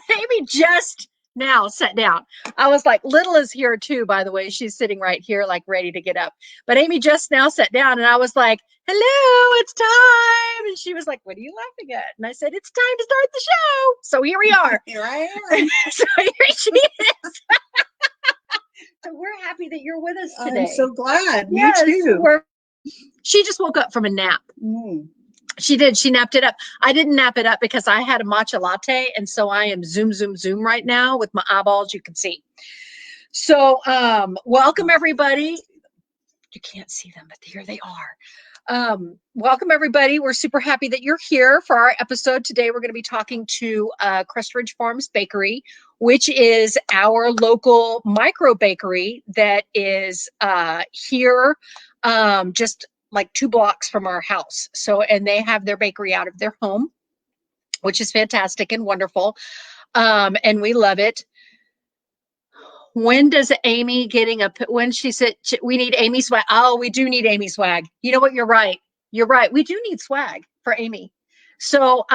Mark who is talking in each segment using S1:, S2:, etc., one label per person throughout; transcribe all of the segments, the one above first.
S1: Amy just now sat down. I was like, Little is here too, by the way. She's sitting right here, like ready to get up. But Amy just now sat down, and I was like, hello, it's time. And she was like, what are you laughing at? And I said, it's time to start the show. So here we are.
S2: Here I am.
S1: So here she is. So we're happy that you're with us today.
S2: I'm so glad.
S1: Yes,
S2: Me too.
S1: She just woke up from a nap.
S2: Mm.
S1: She did. She napped it up. I didn't nap it up because I had a matcha latte. And so I am zoom right now with my eyeballs. You can see. So welcome, everybody. You can't see them, but here they are. Welcome, everybody. We're super happy that you're here for our episode. Today, we're going to be talking to Crest Ridge Farms Bakery, which is our local microbakery that is here just like 2 blocks from our house. So, and they have their bakery out of their home, which is fantastic and wonderful. And we love it. When does Amy when she said, we need Amy swag. Oh, we do need Amy swag. You know what? You're right. You're right. We do need swag for Amy. So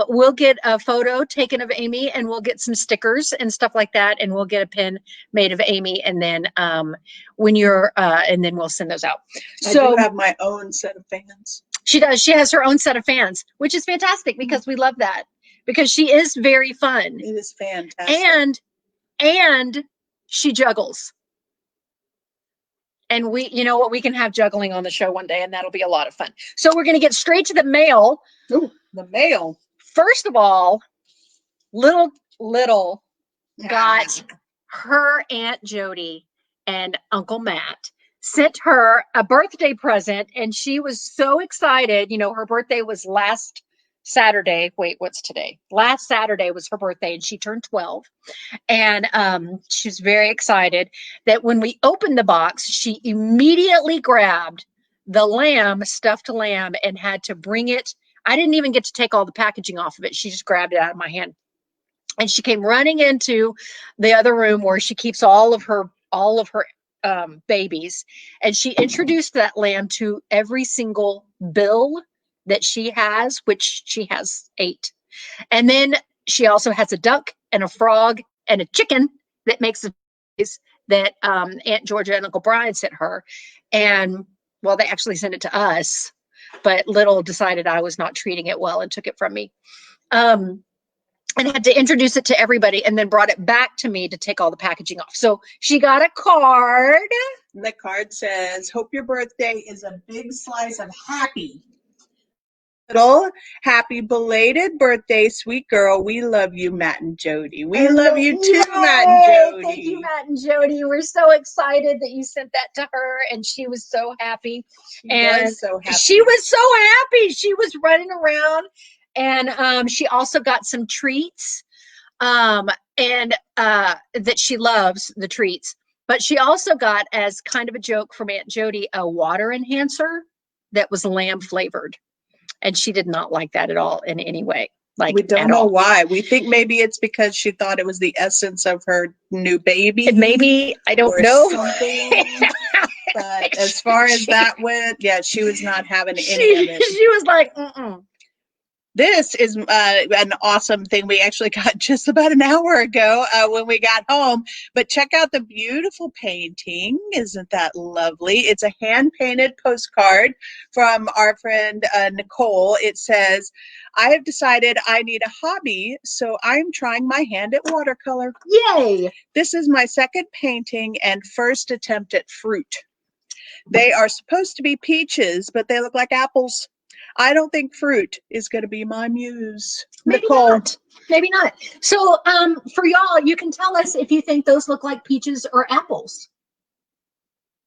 S1: we'll get a photo taken of Amy, and we'll get some stickers and stuff like that. And we'll get a pin made of Amy. And then and then we'll send those out. So
S2: I do have my own set of fans.
S1: She does. She has her own set of fans, which is fantastic because we love that, because she is very fun.
S2: It is fantastic.
S1: And she juggles. And you know what, we can have juggling on the show one day, and that'll be a lot of fun. So we're going to get straight to the mail.
S2: Ooh, the mail.
S1: First of all, little got her Aunt Jody and Uncle Matt sent her a birthday present, and she was so excited. You know, her birthday was last Saturday. Wait, what's today? Last Saturday was her birthday, and she turned 12. And she's very excited that when we opened the box, she immediately grabbed the stuffed lamb, and had to bring it. I didn't even get to take all the packaging off of it. She just grabbed it out of my hand. And she came running into the other room where she keeps all of her babies. And she introduced that lamb to every single bill that she has, which she has 8. And then she also has a duck and a frog and a chicken that makes the noise that Aunt Georgia and Uncle Brian sent her. And well, they actually sent it to us, but Little decided I was not treating it well and took it from me. And had to introduce it to everybody, and then brought it back to me to take all the packaging off. So she got a card.
S2: The card says, hope your birthday is a big slice of happy. Little happy belated birthday, sweet girl. We love you, Matt and Jody. We love you too, Matt and Jody.
S1: Thank you, Matt and Jody. We're so excited that you sent that to her, and she was so happy. She was so happy. She was running around, and she also got some treats, and that she loves the treats. But she also got, as kind of a joke from Aunt Jody, a water enhancer that was lamb flavored. And she did not like that at all in any way. Like,
S2: we don't know why. We think maybe it's because she thought it was the essence of her new baby.
S1: Maybe, I don't know.
S2: But as far as that went, yeah, she was not having any of it.
S1: She was like, mm-mm.
S2: This is an awesome thing we actually got just about an hour ago when we got home. But check out the beautiful painting. Isn't that lovely? It's a hand-painted postcard from our friend Nicole. It says, I have decided I need a hobby, so I'm trying my hand at watercolor.
S1: Yay!
S2: This is my second painting and first attempt at fruit. They are supposed to be peaches, but they look like apples. I don't think fruit is going to be my muse.
S1: Maybe
S2: Nicole.
S1: not. Maybe not. So for y'all, you can tell us if you think those look like peaches or apples.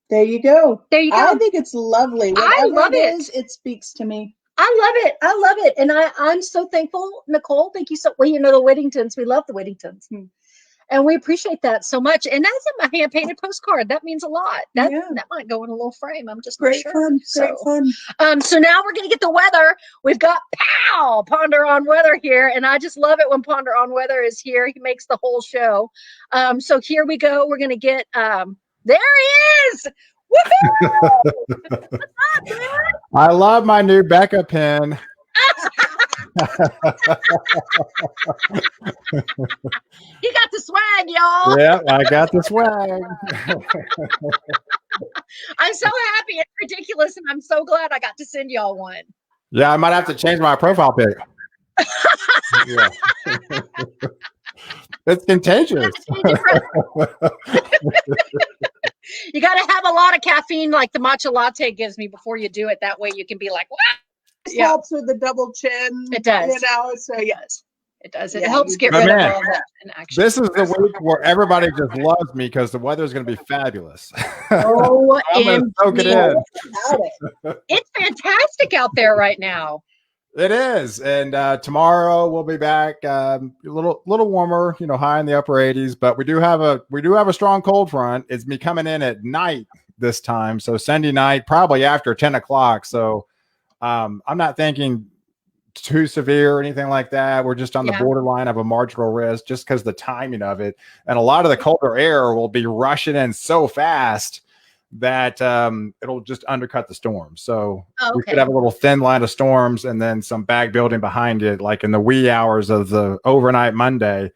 S2: There you go.
S1: There you go.
S2: I think it's lovely.
S1: I love it.
S2: It speaks to me.
S1: I love it. I love it. And I'm so thankful, Nicole. Thank you so well, you know, the Whittingtons. We love the Whittingtons. And we appreciate that so much. And that's a hand-painted postcard. That means a lot. That might go in a little frame. I'm just not sure.
S2: Great fun.
S1: So now we're going to get the weather. We've got Ponder on Weather here. And I just love it when Ponder on Weather is here. He makes the whole show. So here we go. We're going to get, there he is. Woohoo! What's up, dude?
S3: I love my new Becca pen.
S1: You got the swag, y'all.
S3: Yeah, I got the swag.
S1: I'm so happy. It's ridiculous, and I'm so glad I got to send y'all one.
S3: Yeah, I might have to change my profile pic. Yeah. It's contagious.
S1: You got to have a lot of caffeine like the matcha latte gives me before you do it. That way you can be like, what?
S2: This helps with the double chin.
S1: It does.
S2: You know, so yes.
S1: It does. It helps get rid of all that.
S3: This is the week where everybody just loves me because the weather is going to be fabulous.
S1: Oh,
S3: soak it in.
S1: It's fantastic out there right now.
S3: It is, and tomorrow we'll be back a little warmer, high in the upper 80s. But we do have a strong cold front. It's me coming in at night this time, so Sunday night, probably after 10 o'clock. So I'm not thinking too severe or anything like that. We're just on the borderline of a marginal risk, just because the timing of it, and a lot of the colder air will be rushing in so fast that it'll just undercut the storm. So we could have a little thin line of storms and then some bag building behind it, like in the wee hours of the overnight Monday.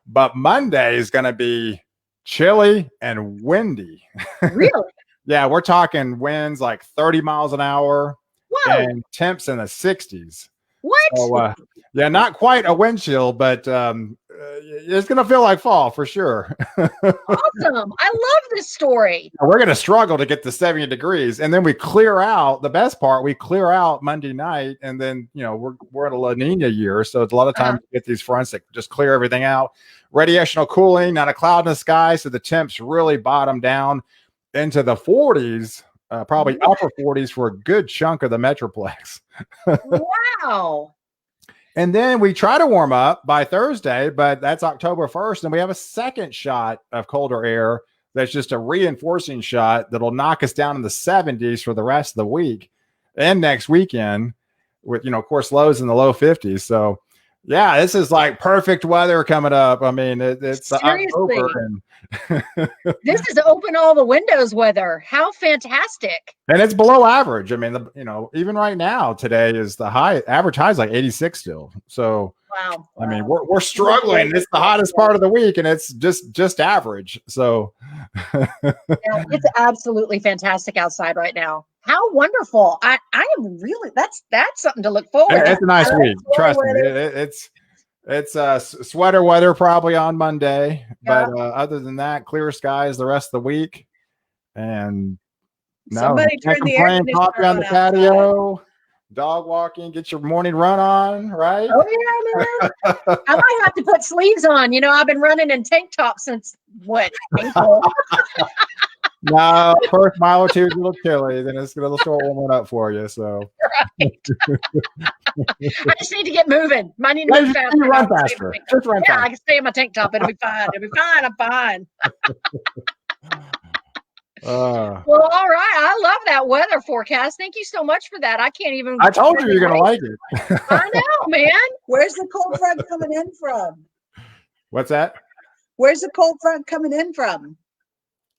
S3: But Monday is going to be chilly and windy.
S1: Really?
S3: Yeah, we're talking winds like 30 miles an hour.
S1: Whoa.
S3: And temps in the 60s.
S1: What?
S3: So, yeah, not quite a wind chill, but it's going to feel like fall for sure.
S1: Awesome. I love this story.
S3: We're going to struggle to get to 70 degrees. And then we clear out. The best part, we clear out Monday night. And then, we're in a La Nina year. So it's a lot of times to get these fronts that just clear everything out. Radiational cooling, not a cloud in the sky. So the temps really bottom down into the 40s. Probably upper 40s for a good chunk of the Metroplex.
S1: Wow.
S3: And then we try to warm up by Thursday, but that's October 1st. And we have a second shot of colder air that's just a reinforcing shot that'll knock us down in the 70s for the rest of the week and next weekend with, of course, lows in the low 50s. So, yeah, this is like perfect weather coming up. I mean, it's October. And
S1: this is open all the windows weather. How fantastic.
S3: And it's below average. I mean, even right now, today is the average high is like 86 still. So,
S1: wow.
S3: I mean, we're struggling. It's the hottest part of the week and it's just average. So
S1: yeah, it's absolutely fantastic outside right now. How wonderful. I am really, that's something to look forward to.
S3: It's a nice week. Trust me. It's sweater weather probably on Monday, but other than that, clear skies the rest of the week. And
S2: somebody turn the air
S3: coffee on the patio, dog walking, get your morning run on, right?
S1: Oh yeah, man. I might have to put sleeves on. I've been running in tank tops since April.
S3: No, first mile or two is a little chilly, then it's going to start warming up for you. So,
S1: right. I just need to get moving. I need to move faster.
S3: Run faster. Just run faster.
S1: I can stay in my tank top. It'll be fine. It'll be fine. I'm fine. Well, all right. I love that weather forecast. Thank you so much for that. I can't even.
S3: I told you you're going to like it.
S1: I know, man.
S2: Where's the cold front coming in from?
S3: What's that?
S2: Where's the cold front coming in from?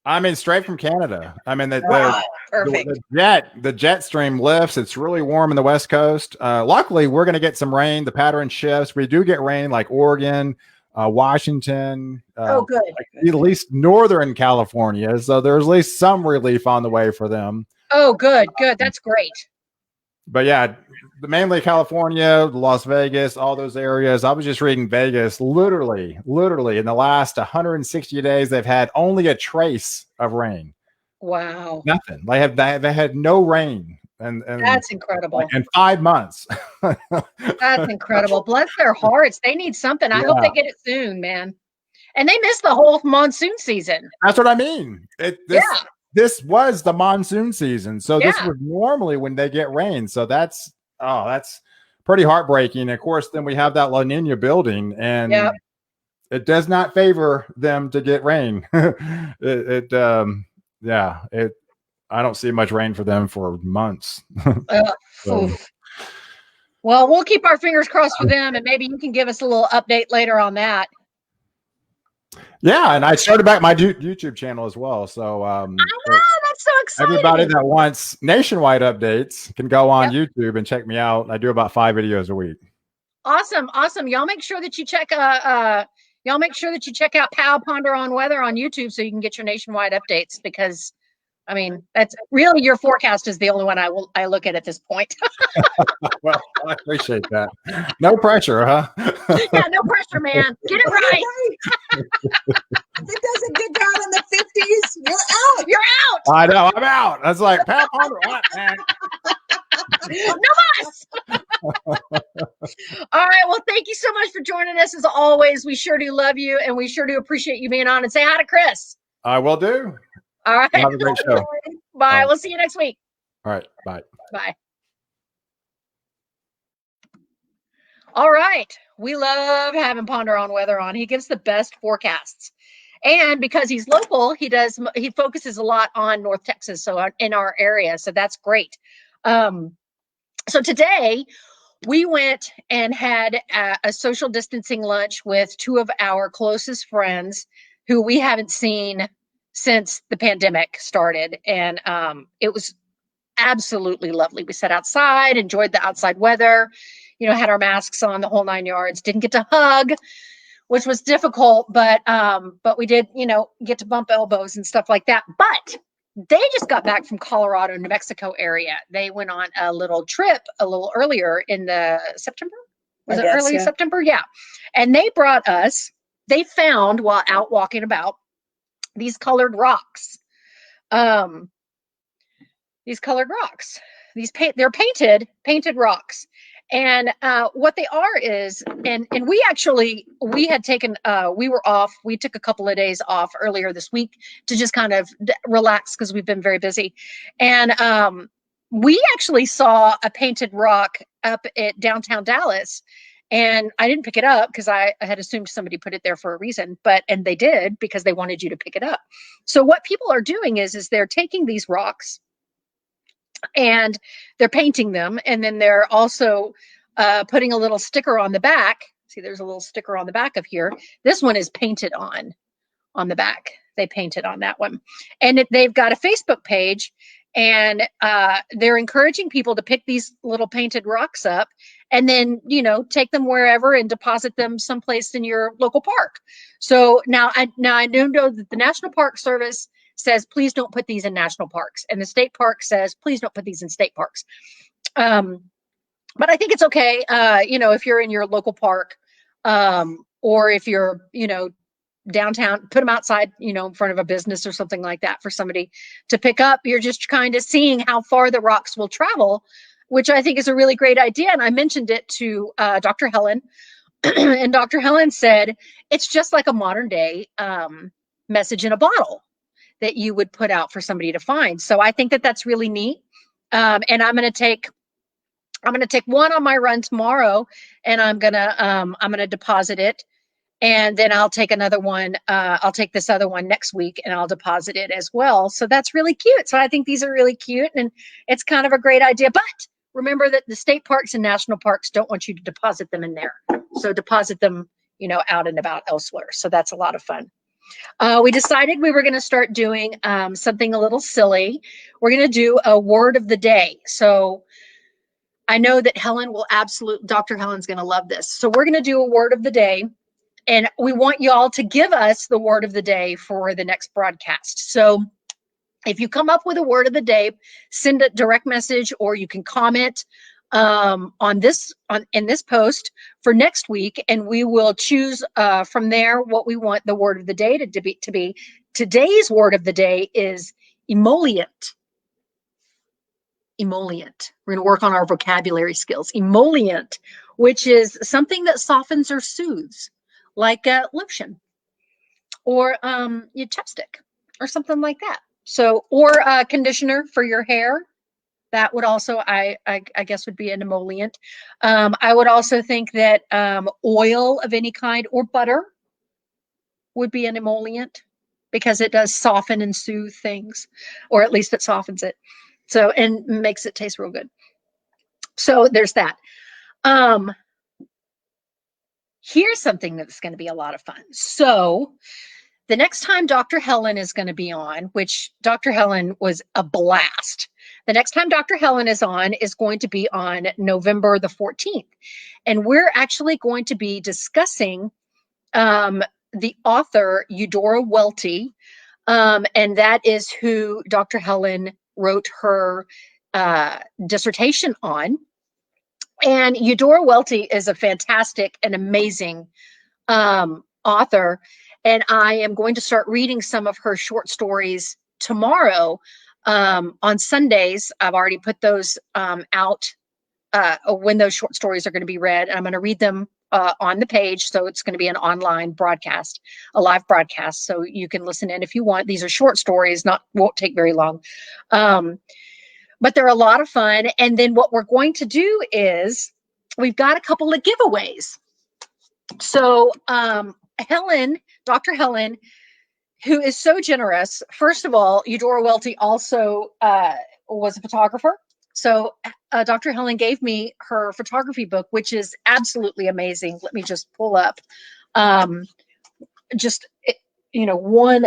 S3: I mean, straight from Canada. I mean,
S1: perfect.
S3: The jet stream lifts. It's really warm in the West Coast. Luckily, we're going to get some rain. The pattern shifts. We do get rain like Oregon, Washington.
S1: Good.
S3: At least Northern California. So there's at least some relief on the way for them.
S1: Oh, good. That's great.
S3: But yeah, mainly California, Las Vegas, all those areas. I was just reading Vegas, literally in the last 160 days, they've had only a trace of rain.
S1: Wow.
S3: Nothing. They had no rain. And
S1: that's incredible.
S3: Like in 5 months.
S1: That's incredible. Bless their hearts. They need something. I hope they get it soon, man. And they missed the whole monsoon season.
S3: That's what I mean. This was the monsoon season. So this was normally when they get rain. So that's pretty heartbreaking. Of course, then we have that La Nina building and it does not favor them to get rain. I don't see much rain for them for months.
S1: Well, we'll keep our fingers crossed for them and maybe you can give us a little update later on that.
S3: Yeah, and I started back my YouTube channel as well. So
S1: I know, that's so exciting.
S3: Everybody that wants nationwide updates can go on YouTube and check me out. I do about 5 videos a week.
S1: Awesome. Awesome. Y'all make sure that you check out Pow Ponder on Weather on YouTube so you can get your nationwide updates, because I mean, that's really your forecast is the only one I look at this point.
S3: Well, I appreciate that. No pressure, huh?
S1: Yeah, no pressure, man. Get it right.
S2: If it doesn't get down in the 50s, you're out.
S1: You're out.
S3: I know. I'm out. That's like Pow Ponder. What, man?
S1: No mas. All right. Well, thank you so much for joining us. As always, we sure do love you, and we sure do appreciate you being on. And say hi to Chris.
S3: I will do.
S1: All right.
S3: Have a great show.
S1: Bye. We'll see you next week.
S3: All right. Bye.
S1: Bye. All right. We love having Ponder on Weather on. He gives the best forecasts. And because he's local, he focuses a lot on North Texas, so in our area. So that's great. So today we went and had a social distancing lunch with two of our closest friends who we haven't seen since the pandemic started. And it was absolutely lovely. We sat outside, enjoyed the outside weather, had our masks on, the whole 9 yards. Didn't get to hug, which was difficult, but we did, get to bump elbows and stuff like that. But they just got back from Colorado, New Mexico area. They went on a little trip a little earlier in the September. Was it early September? Yeah. And they found while out walking about these colored rocks. They're painted rocks. And what they are is, and we had taken, we were off. We took a couple of days off earlier this week to just kind of relax because we've been very busy. And we actually saw a painted rock up at downtown Dallas. And I didn't pick it up because I had assumed somebody put it there for a reason, and they did because they wanted you to pick it up. So what people are doing is they're taking these rocks and they're painting them, and then they're also putting a little sticker on the back. See, there's a little sticker on the back of here. This one is painted on the back. They painted on that one, and they've got a Facebook page, and they're encouraging people to pick these little painted rocks up and then take them wherever and deposit them someplace in your local park. So now I know that the National Park Service says, please don't put these in national parks. And the state park says, please don't put these in state parks. But I think it's okay, if you're in your local park, or if you're, downtown, put them outside, in front of a business or something like that for somebody to pick up. You're just kind of seeing how far the rocks will travel, which I think is a really great idea. And I mentioned it to Dr. Helen, and Dr. Helen said, it's just like a modern day message in a bottle that you would put out for somebody to find. So I think that that's really neat. And I'm going to take one on my run tomorrow, and I'm going to deposit it. And then I'll take another one. I'll take this other one next week and I'll deposit it as well. So that's really cute. So I think these are really cute, and it's kind of a great idea. But remember that the state parks and national parks don't want you to deposit them in there. So deposit them, out and about elsewhere. So that's a lot of fun. We decided we were going to start doing something a little silly. We're going to do a word of the day. So I know that Dr. Helen's going to love this. So we're going to do a word of the day, and we want y'all to give us the word of the day for the next broadcast. So if you come up with a word of the day, send a direct message, or you can comment in this post for next week, and we will choose from there what we want the word of the day to be. Today's word of the day is emollient. Emollient. We're going to work on our vocabulary skills. Emollient, which is something that softens or soothes, like lotion or your chapstick or something like that. So, or conditioner for your hair. That would also, I guess, would be an emollient. I would also think that oil of any kind or butter would be an emollient, because it does soften and soothe things, or at least it softens it. So, and makes it taste real good. So there's that. Here's something that's going to be a lot of fun. So the next time Dr. Helen is going to be on, which Dr. Helen was a blast. The next time Dr. Helen is on is going to be on November the 14th. And we're actually going to be discussing the author Eudora Welty, and that is who Dr. Helen wrote her dissertation on. And Eudora Welty is a fantastic and amazing author, and I am going to start reading some of her short stories tomorrow. On Sundays, I've already put those out when those short stories are going to be read. And I'm going to read them on the page. So it's going to be an online broadcast, a live broadcast. So you can listen in if you want. These are short stories, won't take very long. But they're a lot of fun. And then what we're going to do is we've got a couple of giveaways. So Dr. Helen, who is so generous. First of all, Eudora Welty also was a photographer. So Dr. Helen gave me her photography book, which is absolutely amazing. Let me just pull up one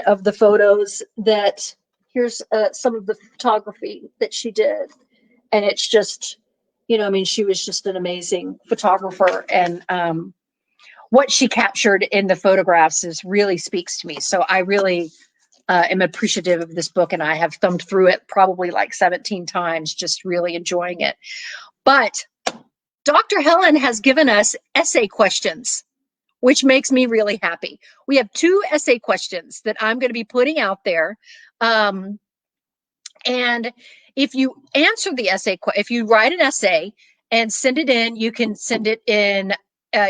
S1: of the photos that, here's some of the photography that she did. And it's just, she was just an amazing photographer. And what she captured in the photographs really speaks to me. So I really am appreciative of this book, and I have thumbed through it probably like 17 times, just really enjoying it. But Dr. Helen has given us essay questions, which makes me really happy. We have 2 essay questions that I'm going to be putting out there. And if you answer the essay, if you write an essay and send it in, you can send it in.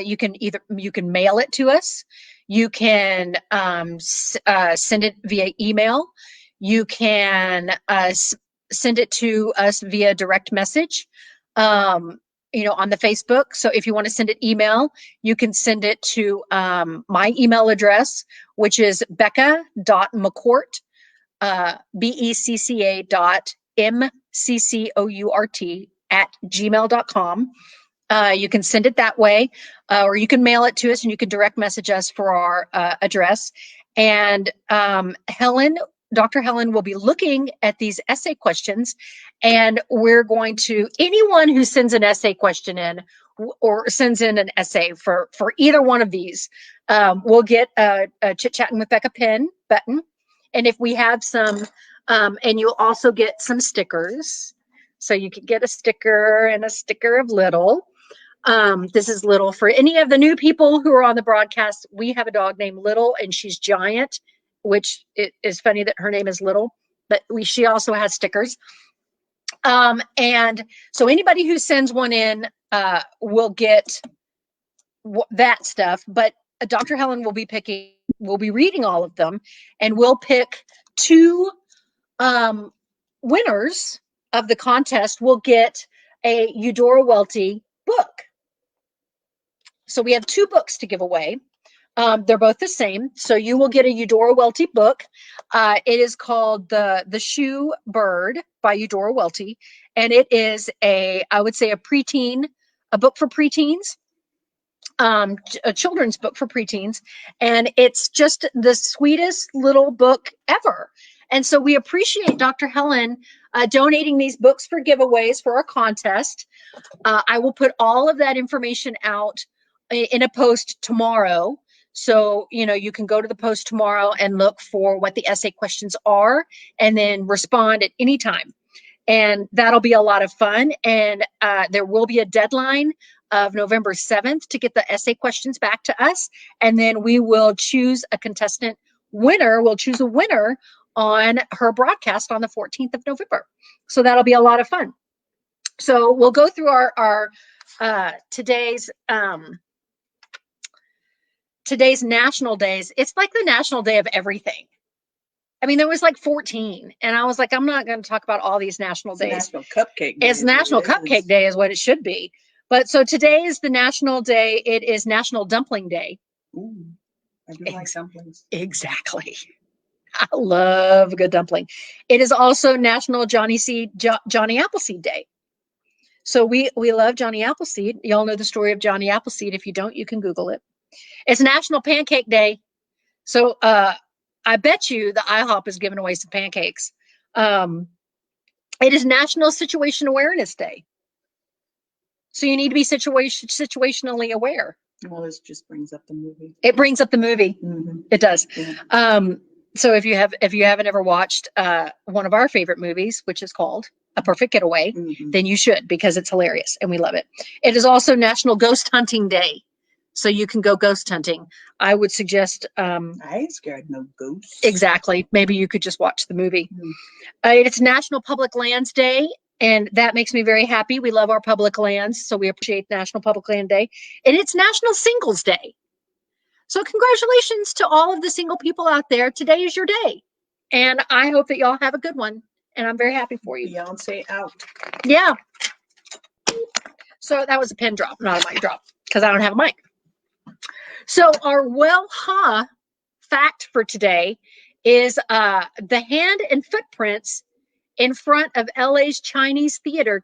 S1: You can mail it to us. You can send it via email. You can send it to us via direct message, on the Facebook. So if you want to send it email, you can send it to my email address, which is becca.mccourt, becca.mccourt@gmail.com. You can send it that way, or you can mail it to us, and you can direct message us for our address. And Dr. Helen will be looking at these essay questions, and we're going to, anyone who sends an essay question in or sends in an essay for either one of these, will get a Chichattin with Becca pin button. And if we have some, and you'll also get some stickers. So you can get a sticker and a sticker of Little. This is Little. For any of the new people who are on the broadcast, we have a dog named Little, and she's giant, which it is funny that her name is Little, but she also has stickers. And so anybody who sends one in will get that stuff, but Dr. Helen will be reading all of them, and we'll pick 2 winners of the contest. Will get a Eudora Welty book. So we have 2 books to give away. They're both the same. So you will get a Eudora Welty book. It is called The Shoe Bird by Eudora Welty. And it is I would say a book for preteens, a children's book for preteens. And it's just the sweetest little book ever. And so we appreciate Dr. Helen donating these books for giveaways for our contest. I will put all of that information out in a post tomorrow. So, you can go to the post tomorrow and look for what the essay questions are, and then respond at any time. And that'll be a lot of fun. And there will be a deadline of November 7th to get the essay questions back to us. And then we will choose a contestant winner. We'll choose a winner on her broadcast on the 14th of November. So that'll be a lot of fun. So we'll go through our today's national days. It's like the national day of everything. I mean, there was like 14, and I was like, I'm not going to talk about all these national days.
S2: National Cupcake Day.
S1: It's National Cupcake Day is what it should be. But so today is the national day. It is National Dumpling Day.
S2: Ooh, I do like dumplings.
S1: Exactly. I love a good dumpling. It is also National Johnny Appleseed Day. So we love Johnny Appleseed. Y'all know the story of Johnny Appleseed. If you don't, you can Google it. It's National Pancake Day. So I bet you the IHOP is giving away some pancakes. It is National Situation Awareness Day. So you need to be situationally aware.
S2: Well, this just brings up the movie.
S1: It brings up the movie.
S2: Mm-hmm.
S1: It does.
S2: Yeah.
S1: So if you haven't ever watched one of our favorite movies, which is called A Perfect Getaway, then you should, because it's hilarious and we love it. It is also National Ghost Hunting Day. So you can go ghost hunting. I would suggest
S2: I ain't scared no ghosts.
S1: exactly. Maybe you could just watch the movie. It's National Public Lands Day, and that makes me very happy. We love our public lands, so we appreciate National Public Land Day. And it's National Singles Day. So congratulations to all of the single people out there. Today is your day. And I hope that y'all have a good one. And I'm very happy for you.
S2: Beyonce out.
S1: Yeah. So that was a pin drop, not a mic drop, because I don't have a mic. So our fact for today is the hand and footprints in front of LA's Chinese theater.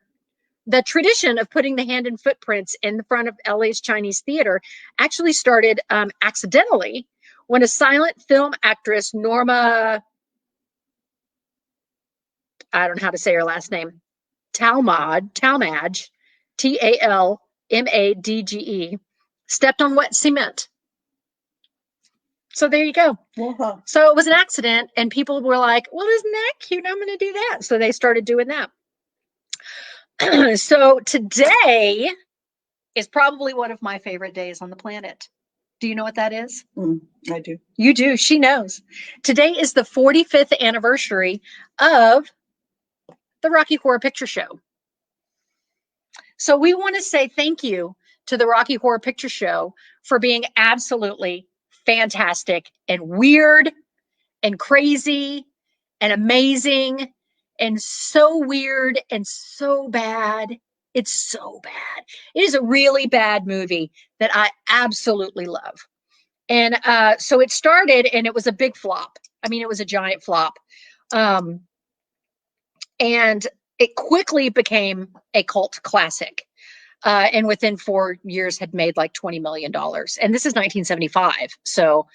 S1: The tradition of putting the hand and footprints in the front of LA's Chinese theater actually started accidentally when a silent film actress, Norma, I don't know how to say her last name, Talmadge, Talmadge, stepped on wet cement. So there you go.
S2: Uh-huh.
S1: So it was an accident, and people were like, well, isn't that cute? I'm going to do that. So they started doing that. So today is probably one of my favorite days on the planet. Do you know what that is?
S2: I do.
S1: You do. She knows. Today is the 45th anniversary of the Rocky Horror Picture Show. So we want to say thank you to the Rocky Horror Picture Show for being absolutely fantastic and weird and crazy and amazing and so weird and so bad. It's so bad. It is a really bad movie that I absolutely love. And so it started and it was a big flop. I mean, it was a giant flop. And it quickly became a cult classic. And within 4 years had made like $20 million. And this is 1975. So,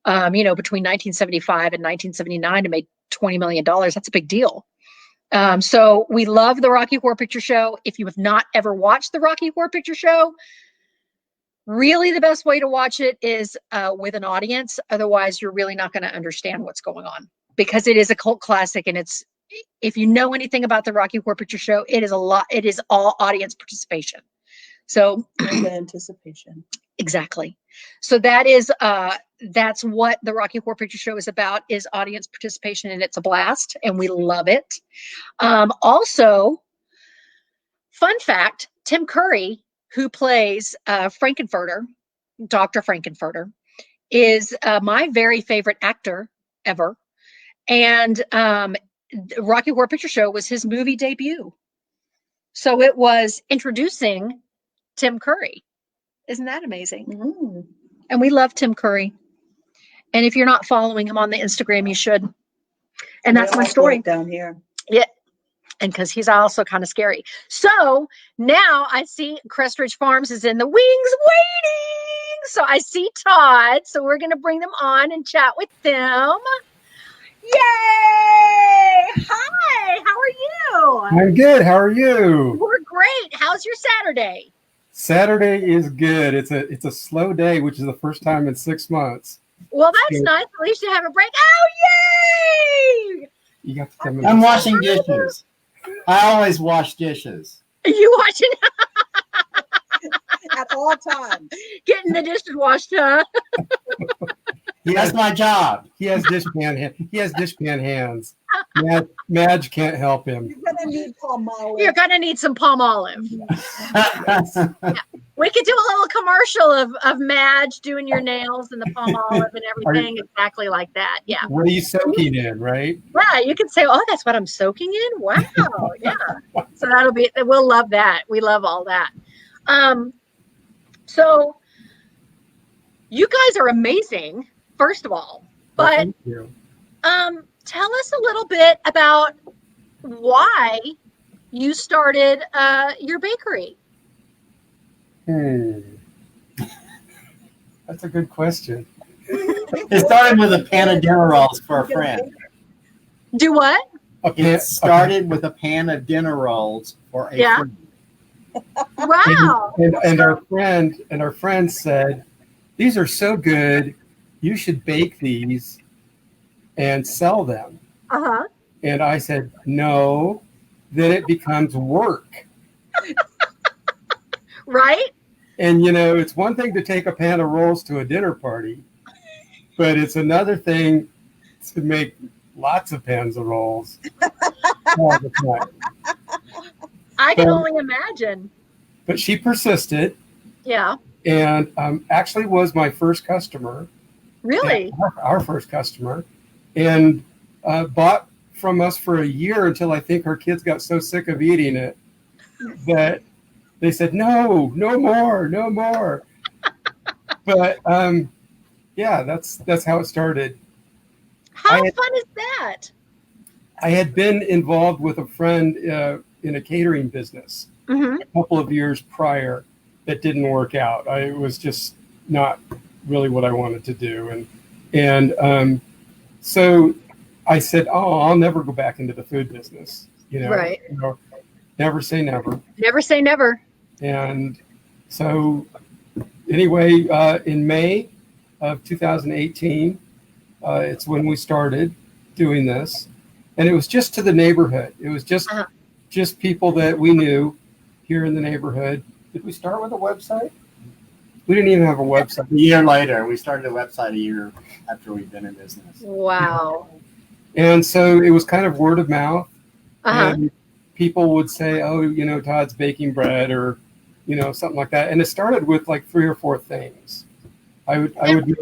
S1: between 1975 and 1979, it made $20 million. That's a big deal. So we love the Rocky Horror Picture Show. If you have not ever watched the Rocky Horror Picture Show, really the best way to watch it is with an audience. Otherwise, you're really not going to understand what's going on, because it is a cult classic. And if you know anything about the Rocky Horror Picture Show, it is all audience participation. So
S2: the anticipation.
S1: Exactly. So that's what the Rocky Horror Picture Show is about, is audience participation, and it's a blast, and we love it. Also, fun fact, Tim Curry, who plays Frankenfurter, Dr. Frankenfurter, is my very favorite actor ever. And Rocky Horror Picture Show was his movie debut. So it was introducing Tim Curry. Isn't that amazing? And we love Tim Curry. And if you're not following him on the Instagram, you should. And that's my story
S2: down here.
S1: Yeah. And because he's also kind of scary. So now I see Crest Ridge Farms is in the wings waiting. So I see Todd. So we're going to bring them on and chat with them. Yay! Hi, how are you?
S4: I'm good. How are you?
S1: We're great. How's your Saturday?
S4: Saturday is good. It's a slow day, which is the first time in 6 months.
S1: Well, that's nice. At least you have a break. Oh, yay!
S4: You got to come in.
S5: I'm washing dishes. I always wash dishes.
S1: Are you watching?
S2: At all times.
S1: Getting the dishes washed, huh?
S5: That's my job.
S4: He has dishpan hands. Madge can't help him.
S2: You're gonna need Palmolive.
S1: You're gonna need some Palmolive. Yeah. We could do a little commercial of Madge doing your nails and the Palmolive and everything exactly like that. Yeah.
S4: What are you soaking in, right?
S1: Yeah, you could say, "Oh, that's what I'm soaking in." Wow. Yeah. So we'll love that. We love all that. So you guys are amazing, first of all. But
S4: Thank you.
S1: Tell us a little bit about why you started your bakery.
S4: That's a good question.
S5: It started with a pan of dinner rolls for a friend.
S1: Do what?
S5: It started with a pan of dinner rolls for a
S1: Yeah.
S5: friend.
S1: Wow.
S4: And our friend said, "These are so good. You should bake these and sell them."
S1: Uh-huh.
S4: And I said, "No, then it becomes work."
S1: Right?
S4: And it's one thing to take a pan of rolls to a dinner party, but it's another thing to make lots of pans of rolls all the time.
S1: I can only imagine.
S4: But she persisted,
S1: Yeah.
S4: and actually was my first customer.
S1: Really?
S4: Our first customer, and bought from us for a year until I think her kids got so sick of eating it that they said, no more. But yeah, that's how it started.
S1: How fun is that?
S4: I had been involved with a friend in a catering business
S1: Mm-hmm.
S4: a couple of years prior that didn't work out. It was just not really what I wanted to do. And so I said, oh, I'll never go back into the food business.
S1: Right.
S4: Never say never.
S1: Never say never.
S4: And so anyway, in May of 2018, it's when we started doing this. And it was just to the neighborhood. It was just people that we knew here in the neighborhood. Did we start with a website? We didn't even have a website.
S5: A year later, we started a website a year after we'd been in business.
S1: Wow.
S4: And so it was kind of word of mouth.
S1: Uh-huh.
S4: And people would say, oh, Todd's baking bread or, something like that. And it started with like 3 or 4 things. I would make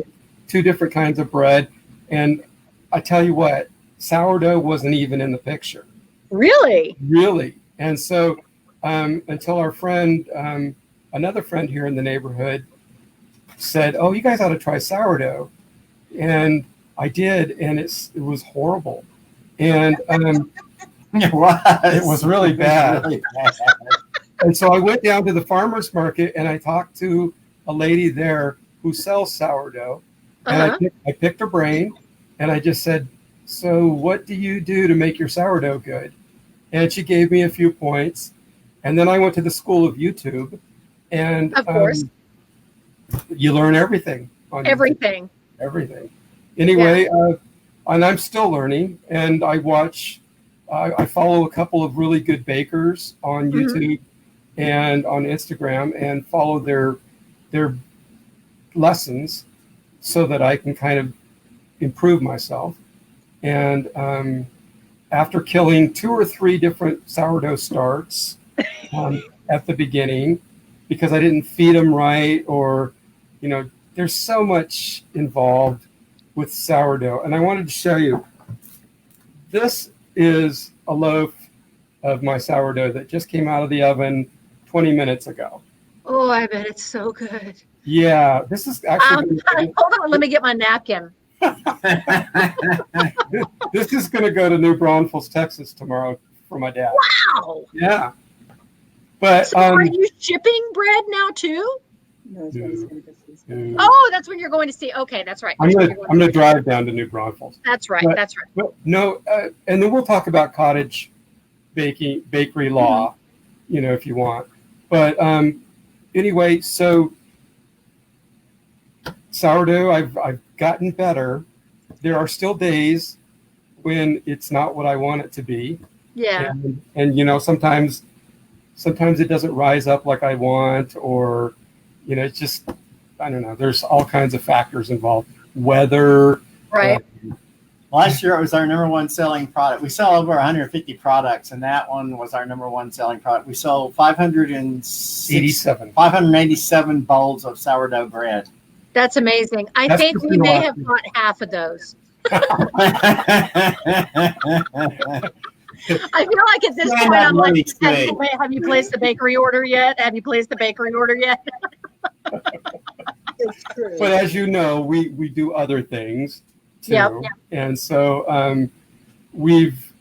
S4: 2 different kinds of bread. And I tell you what, sourdough wasn't even in the picture.
S1: Really?
S4: Really. And so until our friend, another friend here in the neighborhood said, oh, you guys ought to try sourdough. And I did, and it was horrible. And it was really bad. And so I went down to the farmer's market and I talked to a lady there who sells sourdough. And I picked her brain and I just said, so what do you do to make your sourdough good? And she gave me a few points. And then I went to the school of YouTube. And
S1: of course,
S4: you learn everything on
S1: everything.
S4: YouTube. Everything. Anyway, and I'm still learning. And I follow a couple of really good bakers on YouTube and on Instagram and follow their lessons so that I can kind of improve myself. And after killing 2 or 3 different sourdough starts at the beginning, because I didn't feed them right, or, there's so much involved with sourdough. And I wanted to show you, this is a loaf of my sourdough that just came out of the oven 20 minutes ago.
S1: Oh, I bet it's so good.
S4: Yeah, this is actually.
S1: Hold on, let me get my napkin.
S4: This is going to go to New Braunfels, Texas tomorrow for my dad.
S1: Wow.
S4: Yeah. But
S1: so are you shipping bread now too?
S2: No,
S1: Oh, that's when you're going to see. Okay, that's right.
S4: I'm going to drive down to New Braunfels.
S1: That's right. That's right.
S4: But no, and then we'll talk about cottage bakery law, if you want. But anyway, so sourdough, I've gotten better. There are still days when it's not what I want it to be.
S1: Yeah.
S4: And sometimes it doesn't rise up like I want, or it's just, I don't know. There's all kinds of factors involved. Weather.
S1: Right.
S5: Last year it was our number 1 selling product. We sell over 150 products, and that one was our number 1 selling product. We sold 587 bowls of sourdough bread.
S1: That's amazing. I think we may have bought half of those. I feel like at this point I'm like, have you placed the bakery order yet? Have you placed the bakery order yet?
S2: It's true.
S4: But as you know, we do other things too.
S1: Yep.
S4: And so we've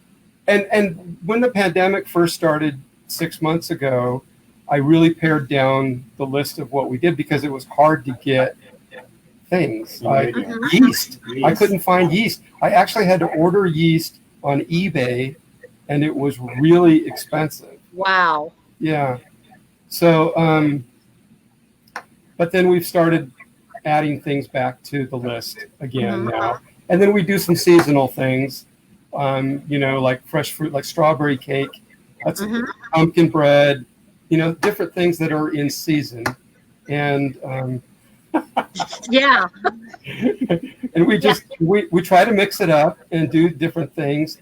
S4: and when the pandemic first started 6 months ago, I really pared down the list of what we did because it was hard to get things like yeast. I couldn't find yeast. I actually had to order yeast on eBay and it was really expensive.
S1: Wow.
S4: Yeah. So, but then we've started adding things back to the list again now. And then we do some seasonal things, like fresh fruit, like strawberry cake, that's pumpkin bread, different things that are in season. And
S1: yeah.
S4: And we just we try to mix it up and do different things.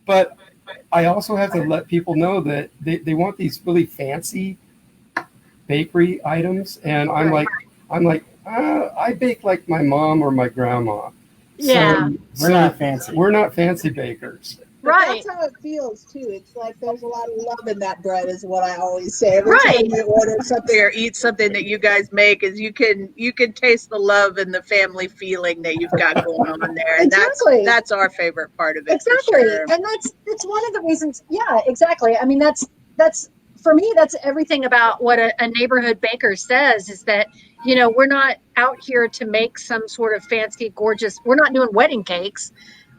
S4: But I also have to let people know that they want these really fancy bakery items, and I'm like, I bake like my mom or my grandma.
S1: Yeah.
S4: So,
S5: We're not fancy.
S4: We're not fancy bakers.
S2: But
S1: Right.
S2: that's how it feels too. It's like there's a lot of love in that bread, is what I always say. Every
S1: Right.
S2: time you order something or eat something that you guys make, is you can taste the love and the family feeling that you've got going on there. And
S1: Exactly.
S2: that's our favorite part of it.
S1: Exactly.
S2: For sure.
S1: And that's one of the reasons. Yeah, exactly. I mean, that's for me, that's everything about what a neighborhood baker says, is that, we're not out here to make some sort of fancy, gorgeous, we're not doing wedding cakes.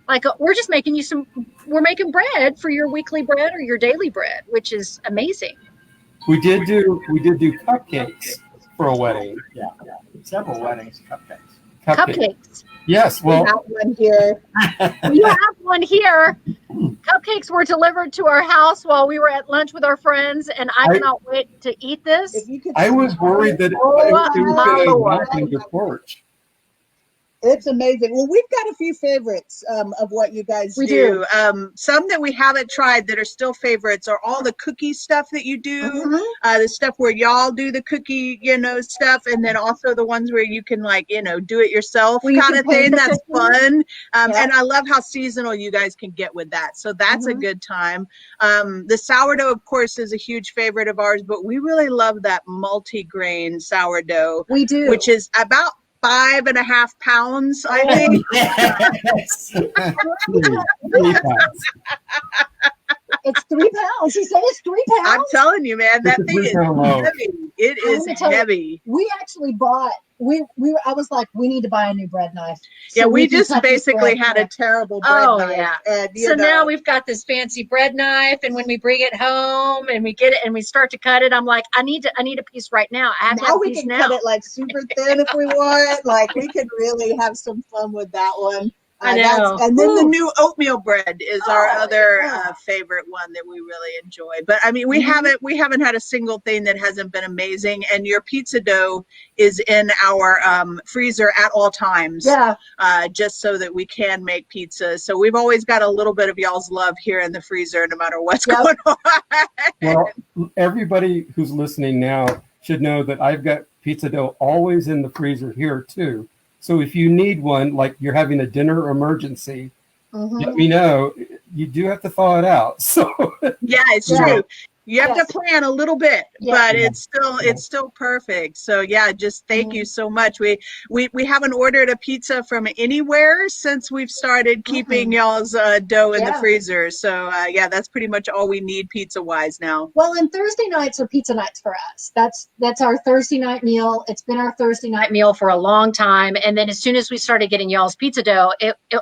S1: Like, we're just making we're making bread for your weekly bread or your daily bread, which is amazing.
S4: We did do cupcakes for a wedding.
S5: Yeah. Several weddings, cupcakes.
S1: Cupcakes.
S4: Yes. Well,
S2: We have one here.
S1: You have one here. Cupcakes were delivered to our house while we were at lunch with our friends, and I cannot wait to eat this.
S2: If you could
S4: I was worried that it was going to melt on your porch.
S2: It's amazing. Well, we've got a few favorites of what you guys do. Some that we haven't tried that are still favorites are all the cookie stuff that you do. The stuff where y'all do the cookie, stuff, and then also the ones where you can do it yourself kind of thing. That's fun. And I love how seasonal you guys can get with that. So that's a good time. The sourdough, of course, is a huge favorite of ours, but we really love that multi-grain sourdough.
S1: We do.
S2: Which is about 5.5 pounds, I think.
S5: Yes.
S4: 3 pounds.
S1: It's 3 pounds. You say it's 3 pounds?
S2: I'm telling you, man, that thing is heavy. It is heavy.
S1: We actually bought. I was like, we need to buy a new bread knife.
S2: So yeah, we
S1: can
S2: just
S1: cut this
S2: basically
S1: bread
S2: had a terrible bread knife.
S1: Yeah.
S2: And,
S1: so now we've got this fancy bread knife, and when we bring it home and we get it and we start to cut it, I'm like, I need a piece right now. I have to have a
S2: we
S1: piece
S2: can
S1: now.
S2: cut it like super thin if we want. Like, we can really have some fun with that one.
S1: I know.
S2: And then the new oatmeal bread is our other favorite one that we really enjoy. But I mean, we haven't had a single thing that hasn't been amazing. And your pizza dough is in our freezer at all times. Yeah. Just so that we can make pizza. So we've always got a little bit of y'all's love here in the freezer, no matter what's going on.
S4: Well, everybody who's listening now should know that I've got pizza dough always in the freezer here too. So if you need one, like you're having a dinner emergency, let me know. You do have to thaw it out. So
S2: yeah, it's true. You have to plan a little bit, but it's still perfect. So yeah, just thank you so much. We haven't ordered a pizza from anywhere since we've started keeping y'all's dough in the freezer. So yeah, that's pretty much all we need pizza wise now.
S1: Well, and Thursday nights are pizza nights for us. That's our Thursday night meal. It's been our Thursday night meal for a long time. And then as soon as we started getting y'all's pizza dough,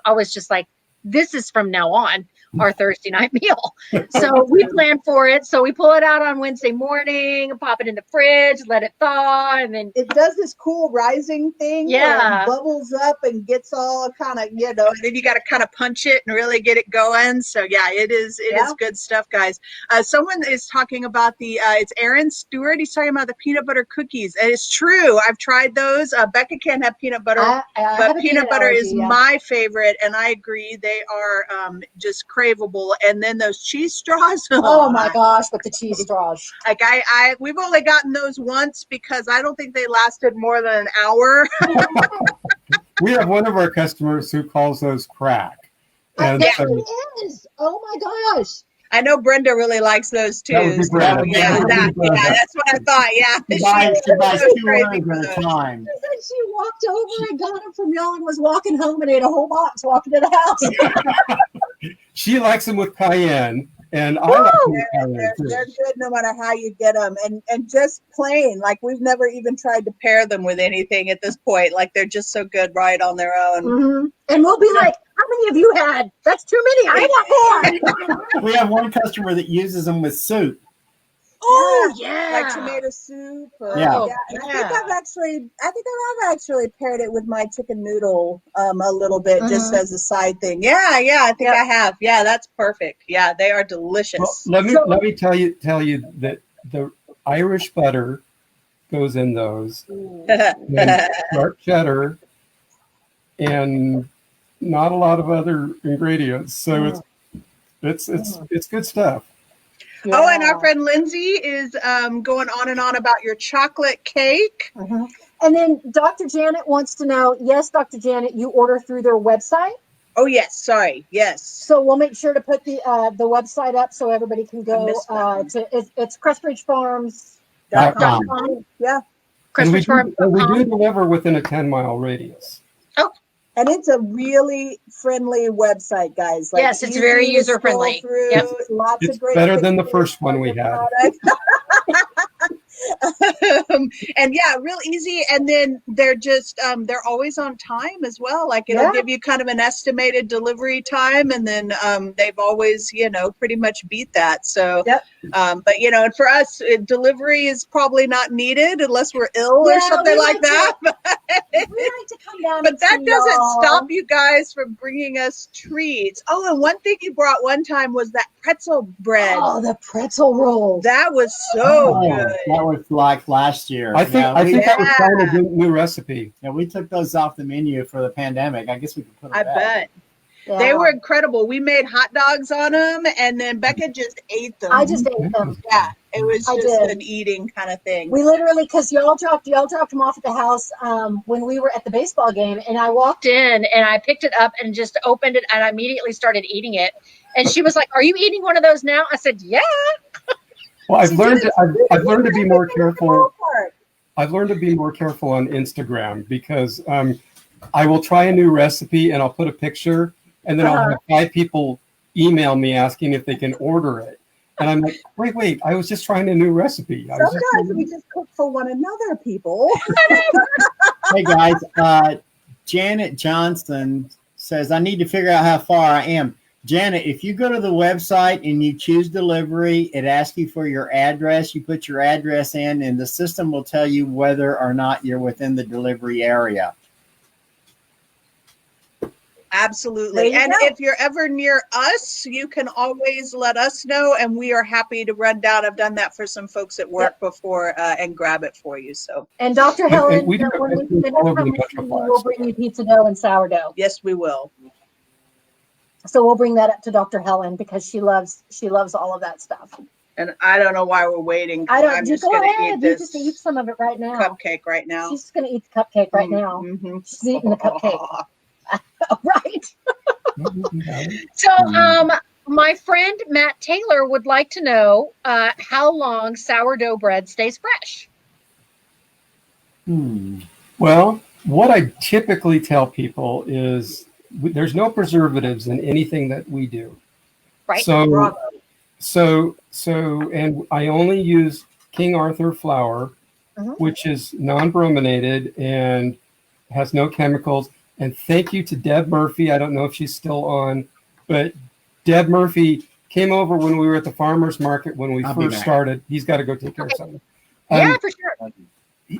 S1: I was just like, this is from now on our Thursday night meal. So we plan for it. So we pull it out on Wednesday morning, pop it in the fridge, let it thaw, and then
S2: it does this cool rising thing.
S1: Yeah.
S2: Where it bubbles up and gets all kind of, and then you got to kind of punch it and really get it going. So yeah, it is good stuff, guys. Someone is talking about it's Aaron Stewart. He's talking about the peanut butter cookies. And it's true. I've tried those. Becca can't have peanut butter, but peanut butter is my favorite. And I agree. They are just craveable. And then those cheese straws.
S1: Oh my gosh, with the cheese straws.
S2: Like we've only gotten those once because I don't think they lasted more than an hour.
S4: We have one of our customers who calls those crack. And
S1: it is. Oh my gosh.
S2: I know Brenda really likes those too.
S4: That's what
S2: I thought. Yeah,
S5: she buys 2 orders at a time.
S1: She walked over and got them from y'all and was walking home and ate a whole box walking to the house.
S4: She likes them with cayenne. And I like
S2: They're,
S4: Italian too.
S2: they're good no matter how you get them, and just plain, like we've never even tried to pair them with anything at this point. Like they're just so good right on their own.
S1: Mhm. And we'll be like, how many have you had? That's too many. I want more.
S5: We have one customer that uses them with soup.
S1: Oh, yeah.
S2: Like tomato soup. Or,
S5: Yeah.
S2: And I think I've actually paired it with my chicken noodle a little bit, just as a side thing. Yeah, I think I have. Yeah, that's perfect. Yeah, they are delicious.
S4: Well, let me tell you that the Irish butter goes in those, and dark cheddar, and not a lot of other ingredients. So it's good stuff.
S1: Yeah.
S2: Oh, and our friend Lindsay is going on and on about your chocolate cake.
S1: And then Dr. Janet wants to know, yes, Dr. Janet, you order through their website.
S2: Oh, yes. Sorry. Yes.
S1: So we'll make sure to put the website up so everybody can go to it's Crest Ridge Farms.
S5: .com.
S2: Yeah.
S1: Crest Ridge Farms.
S4: We do deliver within a 10-mile radius.
S2: And it's a really friendly website, guys. Like,
S1: yes, it's very
S2: easy to
S1: user friendly.
S2: scroll through, Lots
S4: It's
S2: of great
S4: better than the
S2: pictures
S4: first one
S2: of
S4: we
S2: the
S4: had.
S2: product. And yeah, real easy. And then they're just they're always on time as well. Like it'll give you kind of an estimated delivery time, and then they've always pretty much beat that. So but and for us, delivery is probably not needed unless we're ill or something like that.
S1: We like to come down,
S2: but that doesn't stop you guys from bringing us treats. Oh, and one thing you brought one time was that pretzel bread.
S1: Oh, the pretzel rolls.
S2: That was so good.
S5: That was like last year.
S4: I think that was kind of a new recipe.
S5: Yeah, we took those off the menu for the pandemic. I guess we could put them back.
S2: Bet.
S1: Yeah.
S2: They were incredible. We made hot dogs on them, and then Becca just ate them.
S1: I just ate them.
S2: Yeah, it was just an eating kind of thing.
S1: We literally, because y'all dropped them off at the house when we were at the baseball game, and I walked in and I picked it up and just opened it, and I immediately started eating it. And she was like, "Are you eating one of those now?" I said, "Yeah."
S4: Well, I've learned to be more careful. I've learned to be more careful on Instagram because I will try a new recipe and I'll put a picture, and then I'll have 5 people email me asking if they can order it. And I'm like, wait, I was just trying a new recipe.
S2: Sometimes we just cook for one another, people.
S5: Hey, guys, Janet Johnson says, I need to figure out how far I am. Janet, if you go to the website and you choose delivery, it asks you for your address. You put your address in, and the system will tell you whether or not you're within the delivery area.
S2: Absolutely. And if you're ever near us, you can always let us know, and we are happy to run down. I've done that for some folks at work before and grab it for you. So,
S1: and Dr. Helen,
S4: we
S1: will bring you pizza dough and sourdough.
S2: Yes, we will.
S1: So we'll bring that up to Dr. Helen because she loves all of that stuff.
S2: And I don't know why we're waiting.
S1: I'm just going to eat this. You just eat some of it right now.
S2: Cupcake right now.
S1: She's just going to eat the cupcake right now. She's eating the cupcake. Right. So, my friend Matt Taylor would like to know how long sourdough bread stays fresh.
S4: Well, what I typically tell people is there's no preservatives in anything that we do.
S1: Right.
S4: So, and I only use King Arthur flour, which is non-brominated and has no chemicals. And thank you to Deb Murphy. I don't know if she's still on, but Deb Murphy came over when we were at the farmer's market when we first started. He's got to go take care of something.
S1: Yeah, for sure.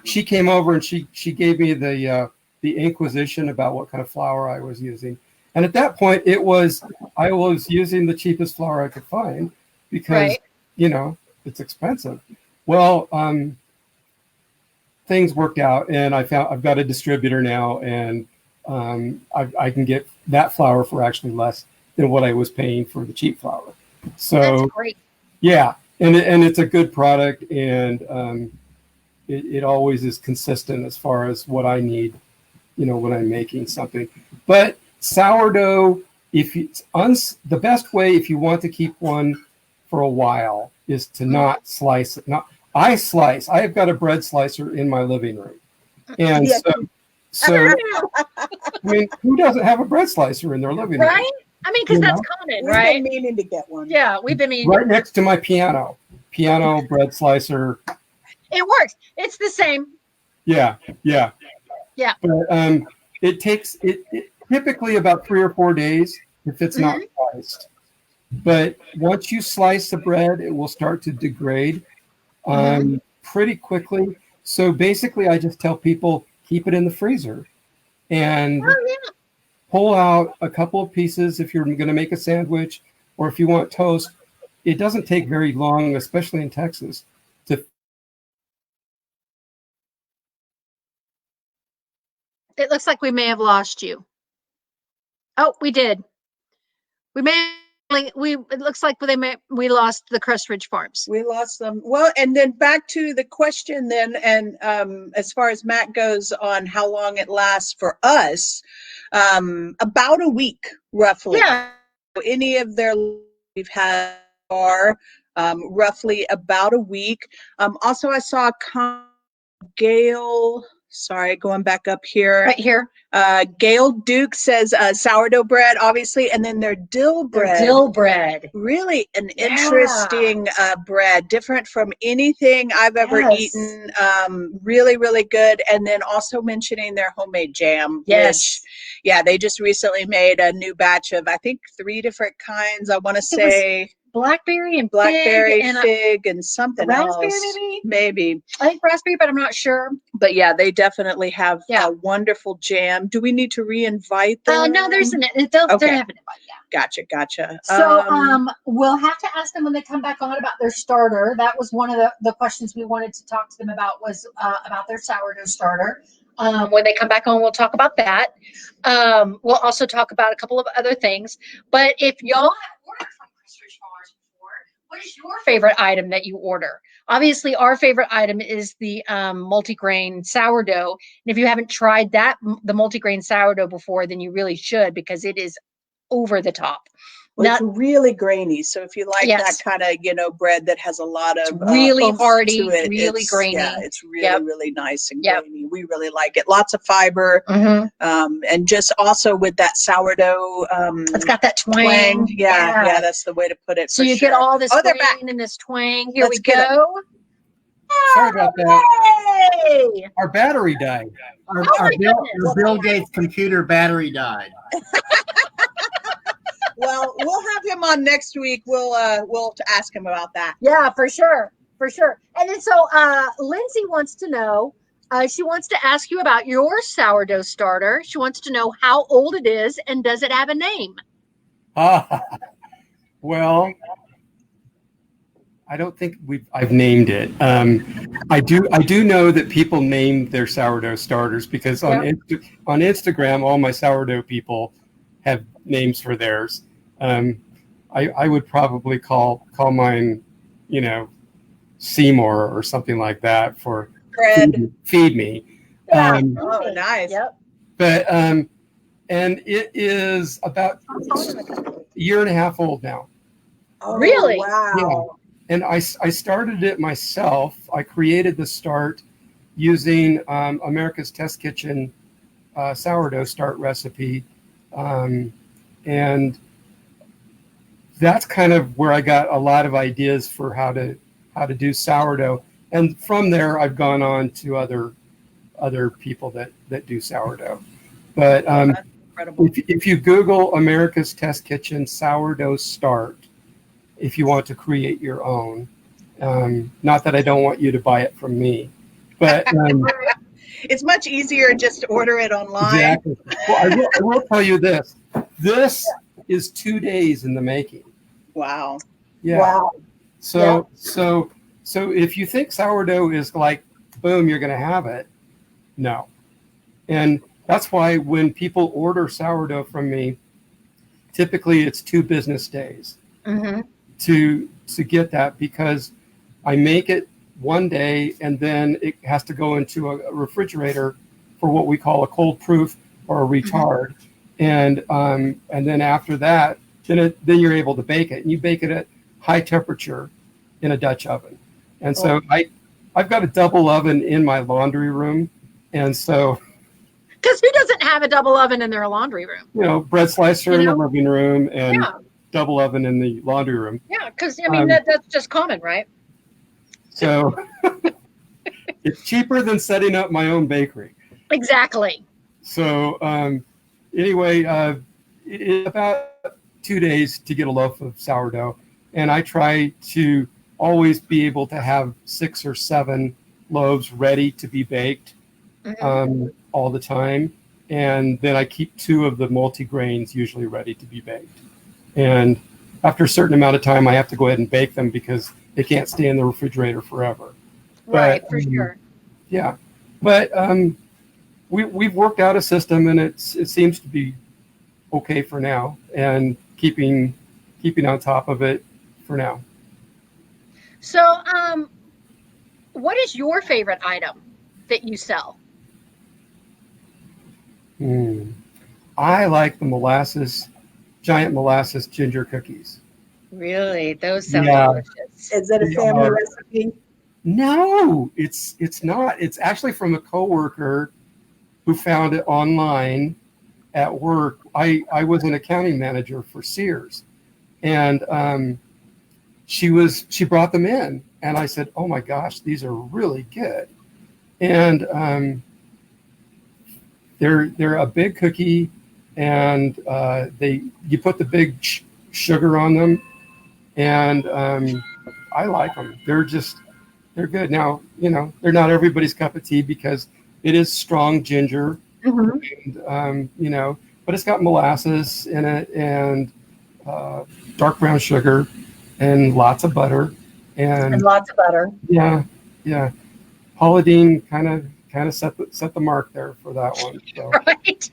S4: She came over and she gave me the inquisition about what kind of flour I was using. And at that point, I was using the cheapest flour I could find because, it's expensive. Well, things worked out, and I've got a distributor now, and I can get that flour for actually less than what I was paying for the cheap flour. So
S1: that's great.
S4: Yeah, and it's a good product, and it always is consistent as far as what I need, when I'm making something. But sourdough, the best way if you want to keep one for a while is to not slice it. I slice. I have got a bread slicer in my living room, and so I mean, who doesn't have a bread slicer in their living room?
S1: Right? I mean, because
S4: You
S1: that's
S4: know?
S1: common,
S2: We've
S1: right?
S2: been meaning to get one.
S1: Yeah, we've been meaning.
S4: Right next to my piano bread slicer.
S1: It works. It's the same.
S4: Yeah.
S1: Yeah.
S4: But it takes it typically about 3 or 4 days if it's not sliced. But once you slice the bread, it will start to degrade pretty quickly. So basically, I just tell people keep it in the freezer and pull out a couple of pieces if you're going to make a sandwich or if you want toast. It doesn't take very long, especially in Texas, to.
S1: It looks like we may have lost you. Oh, we did. We may. It looks like we lost the Crest Ridge Farms.
S2: We lost them. Well, and then back to the question then, and as far as Matt goes on how long it lasts for us, about a week, roughly.
S1: Yeah.
S2: Any of their we've had are roughly about a week. Also, I saw Gail. Sorry, going back up here.
S1: Right here.
S2: Gail Duke says sourdough bread, obviously, and then their dill bread.
S1: Dill bread.
S2: Really an interesting bread, different from anything I've ever eaten. Really, really good. And then also mentioning their homemade jam.
S1: Yes.
S2: Which, they just recently made a new batch of, I think, 3 different kinds. I want to say
S1: blackberry and
S2: fig and something
S1: raspberry,
S2: else. Maybe.
S1: I think raspberry, but I'm not sure.
S2: But they definitely have a wonderful jam. Do we need to re-invite them?
S1: No, they're having an invite.
S2: Gotcha.
S1: So we'll have to ask them when they come back on about their starter. That was one of the questions we wanted to talk to them about was about their sourdough starter. When they come back on, we'll talk about that. We'll also talk about a couple of other things. But if y'all have ordered from Crest Ridge Farms before, what is your favorite item that you order? Obviously, our favorite item is the multigrain sourdough. And if you haven't tried the multigrain sourdough before, then you really should because it is over the top.
S2: Well, it's really grainy. So if you like that kind of, bread that has a lot of
S1: really hearty,
S2: to it,
S1: really grainy.
S2: Yeah, it's really, really nice and grainy. We really like it. Lots of fiber. And just also with that sourdough.
S1: It's got that twang.
S2: Yeah, that's the way to put it.
S1: So you get all this grain and this twang. Here we go.
S4: Sorry about that.
S1: Hey!
S4: Our battery died.
S5: Our Bill Gates computer battery died.
S2: Well, we'll have him on next week. We'll ask him about that.
S1: Yeah, for sure. And then so Lindsay wants to know. She wants to ask you about your sourdough starter. She wants to know how old it is and does it have a name?
S4: Well, I don't think I've named it. I do know that people name their sourdough starters because on Instagram, all my sourdough people have names for theirs. I would probably call mine, Seymour or something like that for feed me.
S2: Nice.
S1: Yep.
S4: But and it is about a year and a half old now.
S2: Oh,
S1: really?
S2: Wow.
S4: Yeah. And I started it myself. I created the start using America's Test Kitchen sourdough start recipe. And that's kind of where I got a lot of ideas for how to do sourdough. And from there, I've gone on to other people that do sourdough. But if you Google America's Test Kitchen sourdough start, if you want to create your own, not that I don't want you to buy it from me, but
S2: it's much easier just to order it online.
S4: Exactly. Well, I will tell you this. This is 2 days in the making.
S2: Wow.
S4: Yeah.
S1: Wow.
S4: So if you think sourdough is like, boom, you're going to have it. No. And that's why when people order sourdough from me, typically it's 2 business days to get that because I make it one day and then it has to go into a refrigerator for what we call a cold proof or a retard. And then after that, then you're able to bake it. And you bake it at high temperature in a Dutch oven. And so I've got a double oven in my laundry room. And so
S1: Because who doesn't have a double oven in their laundry room?
S4: You know, bread slicer
S1: You
S4: in the
S1: know?
S4: living room and
S1: Yeah.
S4: double oven in the laundry room.
S1: Yeah, because I mean that's just common, right?
S4: So it's cheaper than setting up my own bakery.
S1: Exactly.
S4: So anyway, it's about 2 days to get a loaf of sourdough. And I try to always be able to have 6 or 7 loaves ready to be baked all the time. And then I keep 2 of the multi-grains usually ready to be baked. And after a certain amount of time, I have to go ahead and bake them because they can't stay in the refrigerator forever.
S1: Right,
S4: But,
S1: for sure.
S4: Yeah. But we've worked out a system, and it seems to be okay for now, and keeping on top of it for now.
S1: So, what is your favorite item that you sell?
S4: I like the giant molasses ginger cookies.
S1: Really? Those sound
S4: Yeah.
S1: delicious.
S2: Is it a family recipe?
S4: No, it's not. It's actually from a coworker who found it online at work. I was an accounting manager for Sears, and she brought them in, and I said, "Oh my gosh, these are really good." And they're a big cookie, and you put the big sugar on them, and I like them. They're good. Now, you know, they're not everybody's cup of tea because it is strong ginger, and you know, but it's got molasses in it and dark brown sugar and lots of butter and
S1: lots of butter.
S4: Yeah. Paula Deen kind of set the mark there for that one. So.
S1: Right.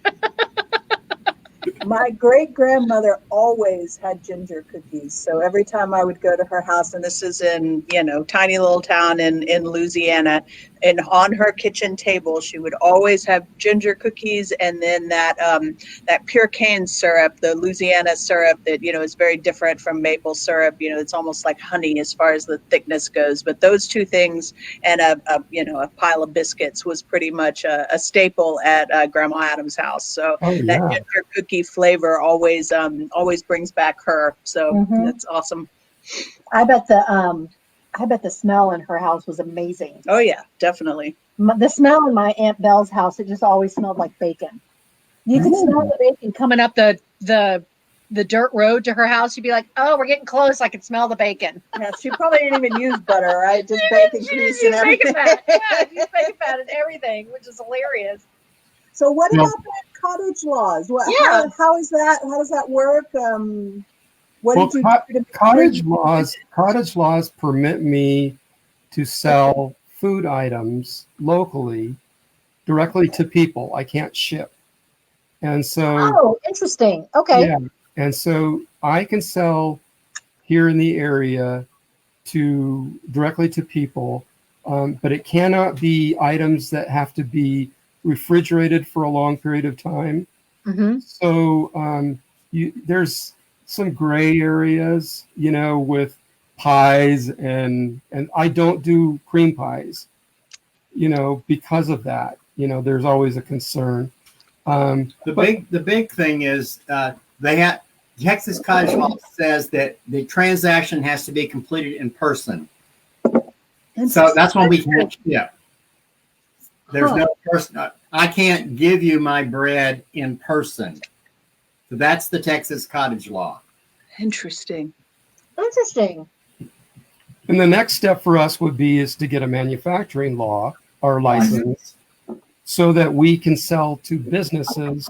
S2: My great grandmother always had ginger cookies. So every time I would go to her house, and this is in, you know, tiny little town in Louisiana, and on her kitchen table, she would always have ginger cookies, and then that pure cane syrup, the Louisiana syrup that, you know, is very different from maple syrup. You know, it's almost like honey as far as the thickness goes. But those two things and a pile of biscuits was pretty much a staple at Grandma Adams' house. So that ginger cookie flavor always brings back her. So that's awesome.
S1: I bet the smell in her house was amazing.
S2: Oh yeah, definitely.
S1: The smell in my Aunt Belle's house, it just always smelled like bacon. You could smell the bacon coming up the dirt road to her house. You'd be like, "Oh, we're getting close. I can smell the bacon."
S2: Yeah, she probably didn't even use butter, right? Just bacon grease and everything.
S1: Bacon fat. Yeah, use bacon fat and everything, which is hilarious.
S2: So what about that cottage laws? How is that? How does that work?
S4: Cottage laws permit me to sell food items locally directly to people. I can't ship. And so
S1: interesting. Okay.
S4: Yeah. And so I can sell here in the area directly to people, but it cannot be items that have to be refrigerated for a long period of time. So there's some gray areas, you know, with pies and I don't do cream pies, you know, because of that. You know, there's always a concern.
S5: The big thing is Texas cottage law says that the transaction has to be completed in person. So that's when we can't ship. There's no person. I can't give you my bread in person. So that's the Texas cottage law.
S2: Interesting.
S4: And the next step for us is to get a manufacturing law or license so that we can sell to businesses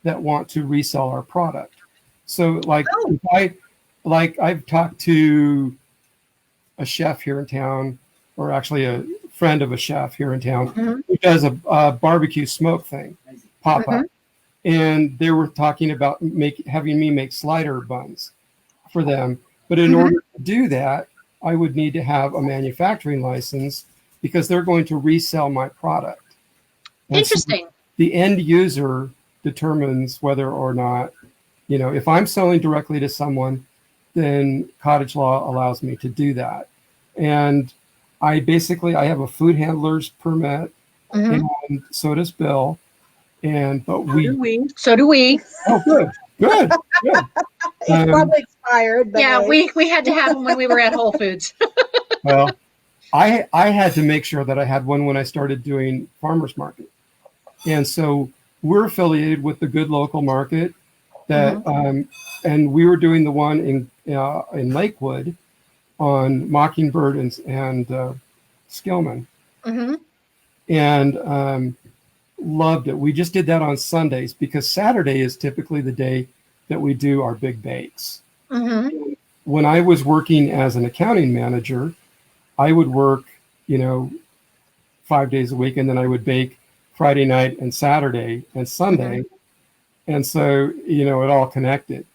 S4: that want to resell our product. So I've talked to a chef here in town, or actually a friend of a chef here in town who does a barbecue smoke thing, pop-up. And they were talking about having me make slider buns for them. But in order to do that, I would need to have a manufacturing license because they're going to resell my product. And
S1: Interesting.
S4: So the end user determines whether or not, you know, if I'm selling directly to someone, then cottage law allows me to do that. And I have a food handler's permit, and so does Bill. but
S2: Do we?
S1: So do we.
S4: oh, good.
S2: It's probably expired. But
S1: Yeah,
S2: hey.
S1: we had to have them when we were at Whole Foods.
S4: Well, I had to make sure that I had one when I started doing farmers market, and so we're affiliated with the Good Local Market that, and we were doing the one in Lakewood on Mockingbird and Skillman, and loved it. We just did that on Sundays because Saturday is typically the day that we do our big bakes. When I was working as an accounting manager, I would work, 5 days a week, and then I would bake Friday night and Saturday and Sunday. And so, it all connected.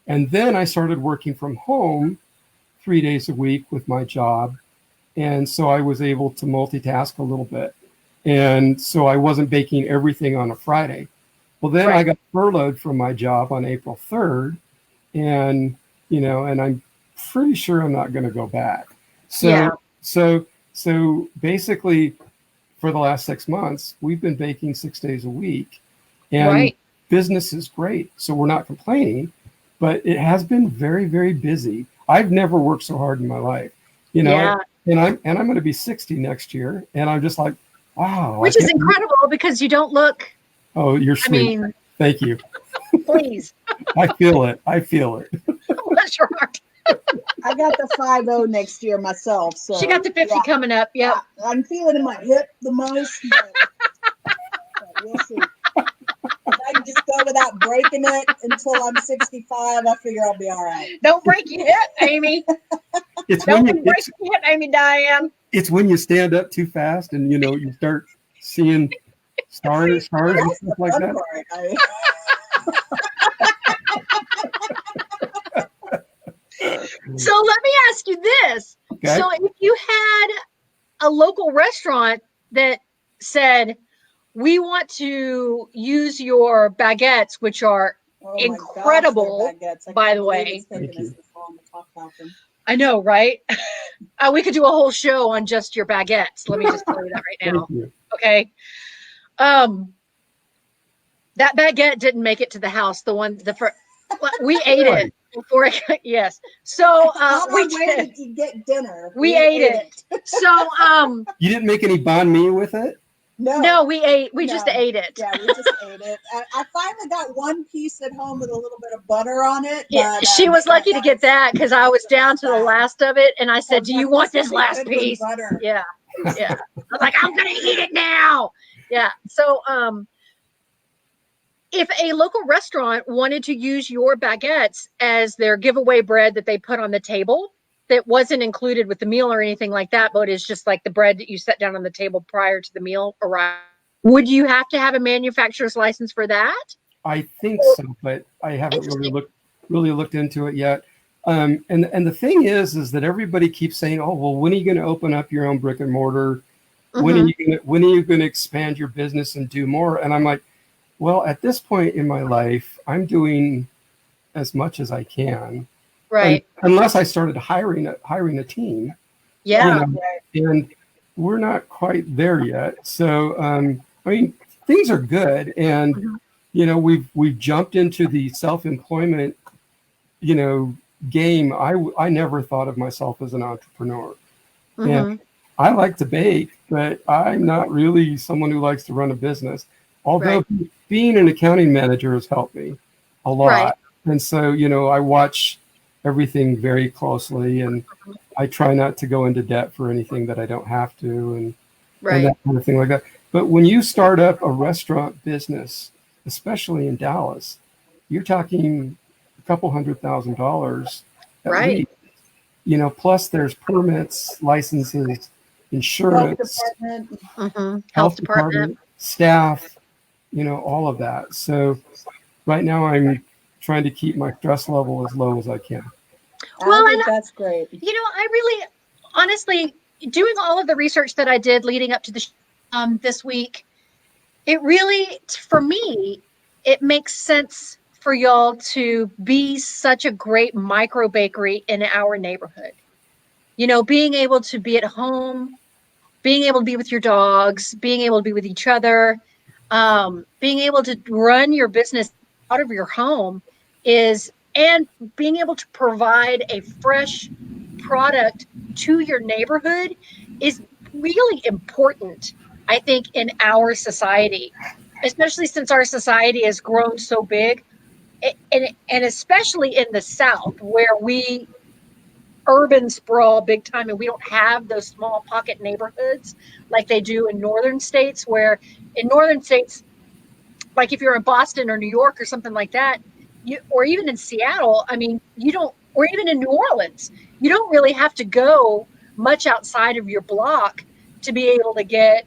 S4: And then I started working from home 3 days a week with my job. And so I was able to multitask a little bit. And so I wasn't baking everything on a Friday. Well, then I got furloughed from my job on April 3rd. And, and I'm pretty sure I'm not going to go back. So basically for the last 6 months, we've been baking 6 days a week, and business is great. So we're not complaining, but it has been very, very busy. I've never worked so hard in my life, and I'm going to be 60 next year. And I'm just like, wow.
S1: Which is incredible because you don't look.
S4: Oh, you're sweet. Thank you.
S1: Please.
S4: I feel it.
S1: Bless your heart.
S2: I got the 50 next year myself. So
S1: she got the 50 coming up. Yeah.
S2: I'm feeling in my hip the most. But we'll see. If I can just go without breaking it until I'm 65, I figure I'll be all right.
S1: Don't break your hip, Amy. Don't break your hip, Amy Diane.
S4: It's when you stand up too fast and you start seeing stars and stuff like that.
S1: So let me ask you this. Okay. So if you had a local restaurant that said, we want to use your baguettes, which are incredible, by the way. I know, right? We could do a whole show on just your baguettes. Let me just tell you that right now. Okay. That baguette didn't make it to the house. We ate it before. Yes. So we did.
S2: To get dinner.
S1: We ate it. So
S4: you didn't make any banh mi with it?
S1: No, we ate. We just ate it.
S2: Yeah, we just ate it. I finally got one piece at home with a little bit of butter on it.
S1: Yeah, she was lucky to get that because I was down to the last of it, and I said, "Do you want this last piece?" Yeah. I was like, "I'm gonna eat it now." Yeah. So, if a local restaurant wanted to use your baguettes as their giveaway bread that they put on the table, that wasn't included with the meal or anything like that, but it's just like the bread that you set down on the table prior to the meal arrival, would you have to have a manufacturer's license for that?
S4: I think so, but I haven't really looked into it yet. And the thing is that everybody keeps saying, "Oh, well, when are you going to open up your own brick and mortar? When are you going to expand your business and do more?" And I'm like, well, at this point in my life, I'm doing as much as I can.
S1: Right.
S4: Unless I started hiring a team.
S1: Yeah.
S4: And we're not quite there yet. So, things are good. And, we've jumped into the self-employment, game. I never thought of myself as an entrepreneur. And I like to bake, but I'm not really someone who likes to run a business. Although being an accounting manager has helped me a lot. Right. And so, I watch everything very closely, and I try not to go into debt for anything that I don't have to, and that kind of thing like that. But when you start up a restaurant business, especially in Dallas, you're talking a couple $100,000 at least. Plus there's permits, licenses, insurance, health department, staff, all of that. So right now I'm trying to keep my stress level as low as I can.
S2: Well, I think that's great.
S1: I really, honestly, doing all of the research that I did leading up to the this week, it really, for me, it makes sense for y'all to be such a great micro bakery in our neighborhood. Being able to be at home, being able to be with your dogs, being able to be with each other. being able to run your business out of your home and being able to provide a fresh product to your neighborhood is really important, I think, in our society, especially since our society has grown so big, and especially in the South, where we urban sprawl big time, and we don't have those small pocket neighborhoods like they do in northern states, where in northern states, like if you're in Boston or New York or something like that, or even in Seattle, I mean, you don't, or even in New Orleans, you don't really have to go much outside of your block to be able to get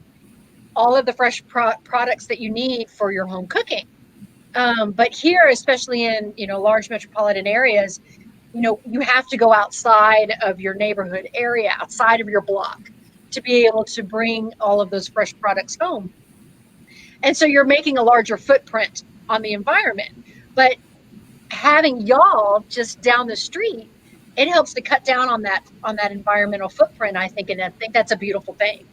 S1: all of the fresh products that you need for your home cooking. But here, especially in, large metropolitan areas, you have to go outside of your neighborhood area, outside of your block, to be able to bring all of those fresh products home. And so you're making a larger footprint on the environment. But having y'all just down the street, it helps to cut down on that environmental footprint, I think, and I think that's a beautiful thing.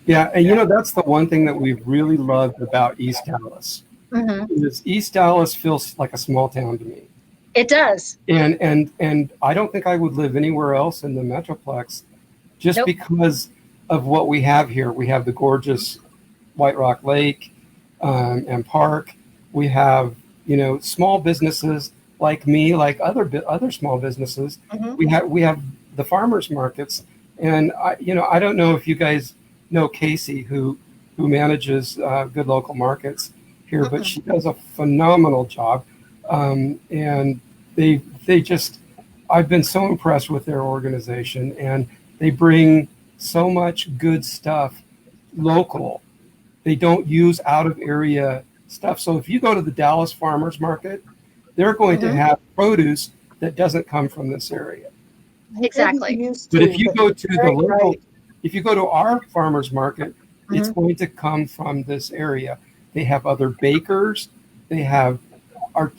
S4: Yeah, and that's the one thing that we've really loved about East Dallas.
S1: Mm-hmm.
S4: Is East Dallas feels like a small town to me.
S1: It does.
S4: And I don't think I would live anywhere else in the Metroplex just
S1: Nope.
S4: because of what we have here. We have the gorgeous White Rock Lake and park. We have, small businesses like me, like other small businesses.
S1: Mm-hmm.
S4: We have the farmers markets. And I don't know if you guys know Casey, who manages Good Local Markets here, but she does a phenomenal job. And they just, I've been so impressed with their organization, and they bring so much good stuff local. They don't use out of area stuff. So if you go to the Dallas Farmers Market, they're going to have produce that doesn't come from this area.
S1: Exactly.
S4: But if you go to the local, if you go to our farmers market, it's going to come from this area. They have other bakers, they have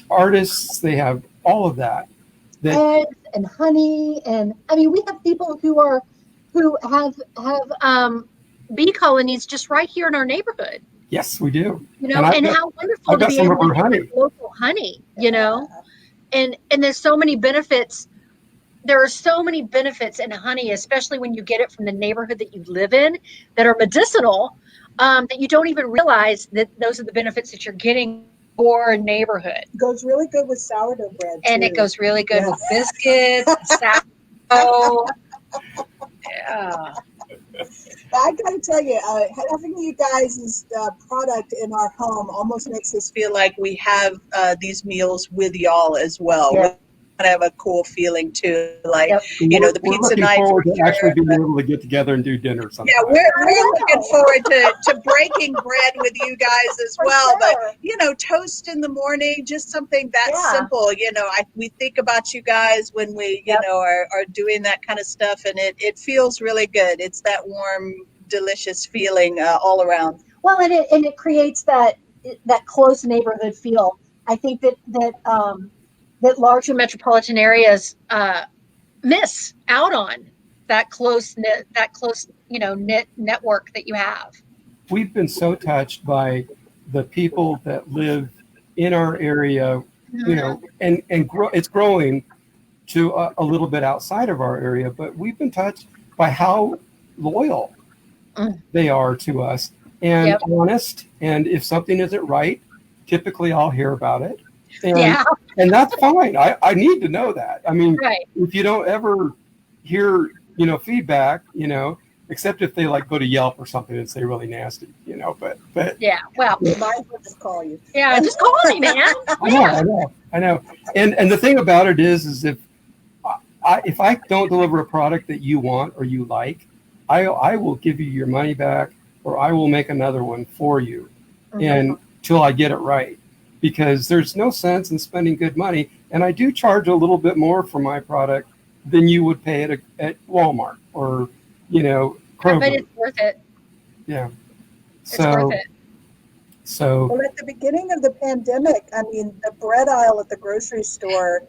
S4: artists, they have all of that.
S1: Eggs and honey, and I mean, we have people who have bee colonies just right here in our neighborhood.
S4: Yes, we do.
S1: And how wonderful to be able to get local honey. And there's so many benefits. There are so many benefits in honey, especially when you get it from the neighborhood that you live in, that are medicinal, that you don't even realize that those are the benefits that you're getting for a neighborhood.
S6: It goes really good with sourdough bread,
S1: and
S6: too.
S1: It goes really good with biscuits, sourdough. Yeah.
S6: I gotta tell you, having you guys' product in our home almost makes us
S2: feel like we have these meals with y'all as well.
S1: Yeah.
S2: We have a cool feeling too, like
S4: the
S2: pizza nights.
S4: Forward to actually being able to get together and do dinner sometime.
S2: Yeah, we're looking forward to breaking bread with you guys as well. Sure. But toast in the morning, just something that simple. We think about you guys when we are doing that kind of stuff, and it feels really good. It's that warm, delicious feeling all around.
S1: Well, and it creates that close neighborhood feel. I think that larger metropolitan areas miss out on that close knit network that you have.
S4: We've been so touched by the people that live in our area, and it's growing to a little bit outside of our area, but we've been touched by how loyal they are to us and honest. And if something isn't right, typically I'll hear about it. And that's fine. I need to know that. I mean, if you don't ever hear, feedback, except if they go to Yelp or something and say really nasty, but
S6: yeah, well, mine will just call you.
S1: Yeah, just call me, man.
S4: I know. And the thing about it is if I don't deliver a product that you want or you like, I will give you your money back, or I will make another one for you until I get it right. Because there's no sense in spending good money. And I do charge a little bit more for my product than you would pay at Walmart or, Kroger.
S1: But it's worth it.
S4: Yeah.
S1: It's worth it.
S6: Well, at the beginning of the pandemic, I mean, the bread aisle at the grocery store,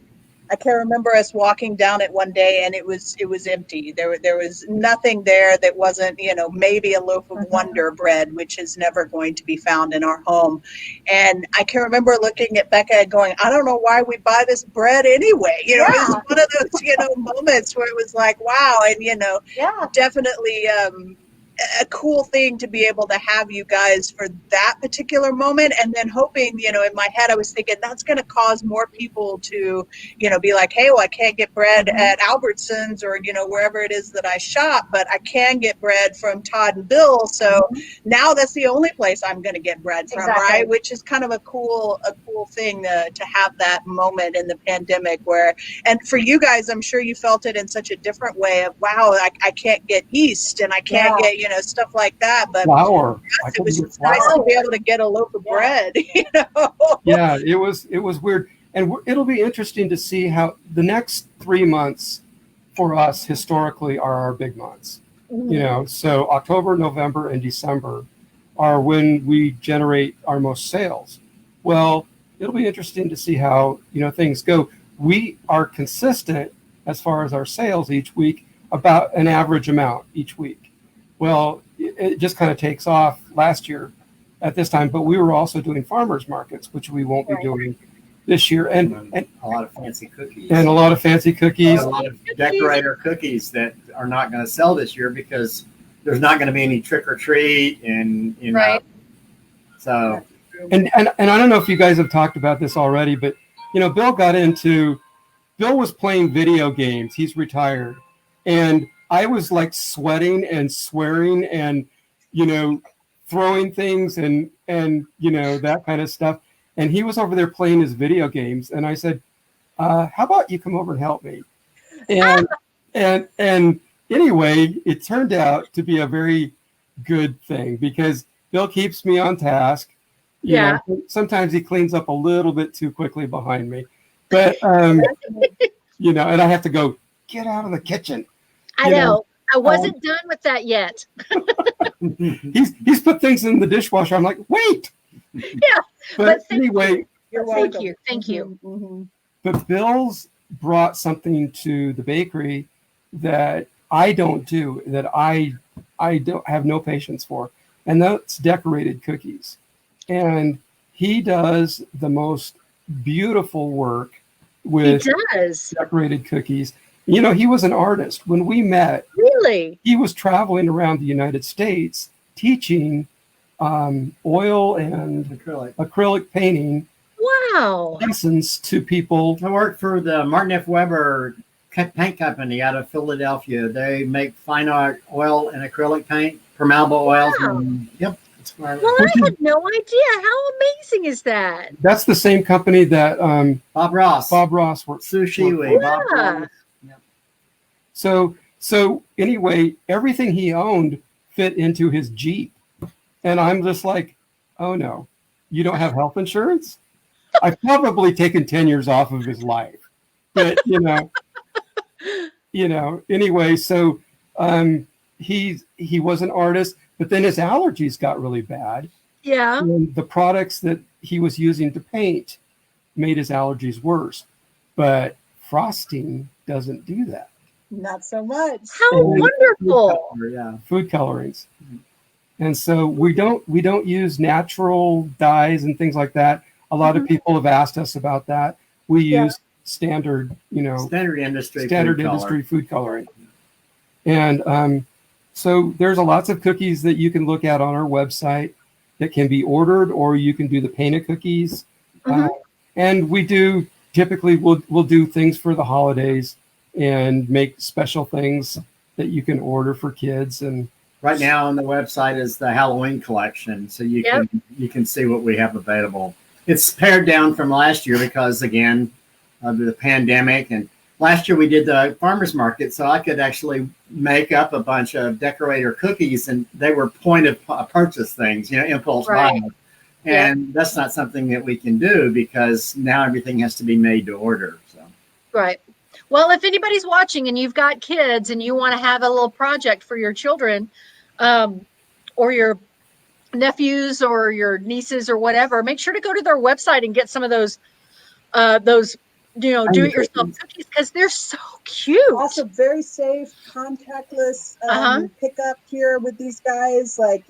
S2: I can remember us walking down it one day and it was empty. There was nothing there that wasn't, maybe a loaf of Wonder bread, which is never going to be found in our home. And I can remember looking at Becca and going, I don't know why we buy this bread anyway. It was one of those, moments where it was like, wow. And, definitely a cool thing to be able to have you guys for that particular moment. And then hoping, in my head, I was thinking that's going to cause more people to, be like, hey, well, I can't get bread at Albertsons or, wherever it is that I shop, but I can get bread from Todd and Bill. So now that's the only place I'm going to get bread from, right? Which is kind of a cool thing to have that moment in the pandemic where, and for you guys, I'm sure you felt it in such a different way of, wow, I can't get yeast and I can't get, stuff like that. But
S4: flour.
S2: Yes, it was just nice to be able to get a loaf of bread,
S4: Yeah, it was weird. And it'll be interesting to see how the next 3 months for us historically are our big months. So October, November, and December are when we generate our most sales. Well, it'll be interesting to see how, things go. We are consistent as far as our sales each week, about an average amount each week. Well, it just kind of takes off last year at this time, but we were also doing farmers markets, which we won't be doing this year. And
S5: a lot of fancy cookies.
S4: And a lot of fancy cookies.
S5: A lot of decorator cookies that are not going to sell this year because there's not going to be any trick or treat. And, so.
S4: And I don't know if you guys have talked about this already, but, Bill was playing video games. He's retired. And I was like sweating and swearing and, throwing things and that kind of stuff. And he was over there playing his video games. And I said, how about you come over and help me? And anyway, it turned out to be a very good thing because Bill keeps me on task. Sometimes he cleans up a little bit too quickly behind me, but, and I have to go, get out of the kitchen.
S1: I know. I wasn't done with that yet.
S4: He's put things in the dishwasher. I'm like, wait.
S1: Yeah.
S4: But anyway.
S1: Thank you.
S2: Mm-hmm.
S4: But Bill's brought something to the bakery that I don't do, that I don't have no patience for. And that's decorated cookies. And he does the most beautiful work with decorated cookies. He was an artist. When we met,
S1: really,
S4: he was traveling around the United States teaching oil and acrylic painting.
S1: Wow.
S4: Lessons to people.
S5: I worked for the Martin F. Weber paint company out of Philadelphia. They make fine art oil and acrylic paint, permeable oils.
S1: Wow.
S5: And, yep.
S1: Well, I had no idea. How amazing is that?
S4: That's the same company that
S5: Bob Ross
S4: worked.
S5: Sushi. Bob Ross.
S4: So anyway, everything he owned fit into his Jeep. And I'm just like, oh no, you don't have health insurance? I've probably taken 10 years off of his life. But anyway, so he was an artist, but then his allergies got really bad.
S1: Yeah.
S4: And the products that he was using to paint made his allergies worse. But frosting doesn't do that.
S2: Not so much.
S1: How wonderful.
S4: Food colorings. And so we don't use natural dyes and things like that. A lot of people have asked us about that. We use standard industry food coloring. And so there's lots of cookies that you can look at on our website that can be ordered, or you can do the painted cookies. And we do typically we'll do things for the holidays and make special things that you can order for kids. And
S5: right now on the website is the Halloween collection, so you can see what we have available. It's pared down from last year because again of the pandemic, and last year we did the farmers market, so I could actually make up a bunch of decorator cookies, and they were point of purchase things, impulse buy. And that's not something that we can do because now everything has to be made to order. So
S1: right. Well, if anybody's watching and you've got kids and you want to have a little project for your children, or your nephews or your nieces or whatever, make sure to go to their website and get some of those do-it-yourself cookies because they're so cute.
S6: Also very safe, contactless pickup here with these guys. Like,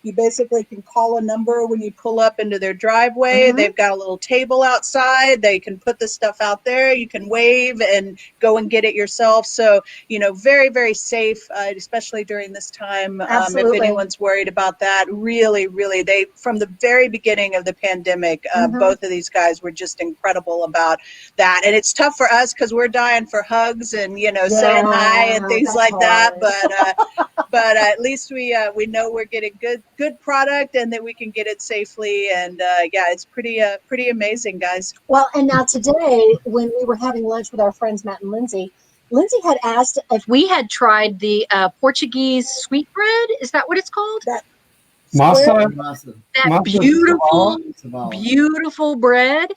S6: you basically can call a number when you
S2: pull up into their driveway. They've got a little table outside. They can put the stuff out there. You can wave and go and get it yourself. So, very, very safe, especially during this time.
S1: Absolutely.
S2: If anyone's worried about that, really, really, they, from the very beginning of the pandemic, both of these guys were just incredible about that. And it's tough for us because we're dying for hugs and, saying hi and things like that. But at least we know we're getting good product and that we can get it safely. And it's pretty amazing, guys.
S1: Well, and now today, when we were having lunch with our friends Matt and Lindsay had asked if we had tried the Portuguese sweetbread. Is that what it's called?
S4: Masa.
S1: That beautiful bread.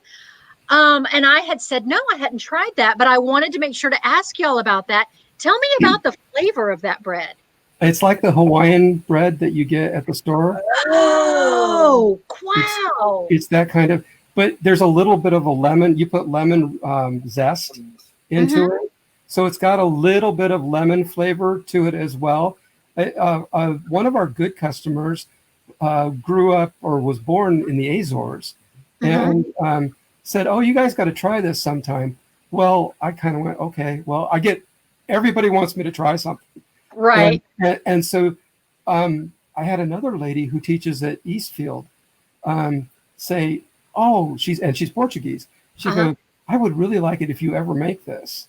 S1: And I had said, no, I hadn't tried that, but I wanted to make sure to ask y'all about that. Tell me about the flavor of that bread.
S4: It's like the Hawaiian bread that you get at the store.
S1: Oh, wow.
S4: It's that kind of, but there's a little bit of a lemon. You put lemon zest into it. So it's got a little bit of lemon flavor to it as well. One of our good customers grew up or was born in the Azores and said, oh, you guys got to try this sometime. Well, I kind of went, okay, well, everybody wants me to try something.
S1: Right.
S4: And so I had another lady who teaches at Eastfield say, oh, she's Portuguese. She goes, I would really like it if you ever make this.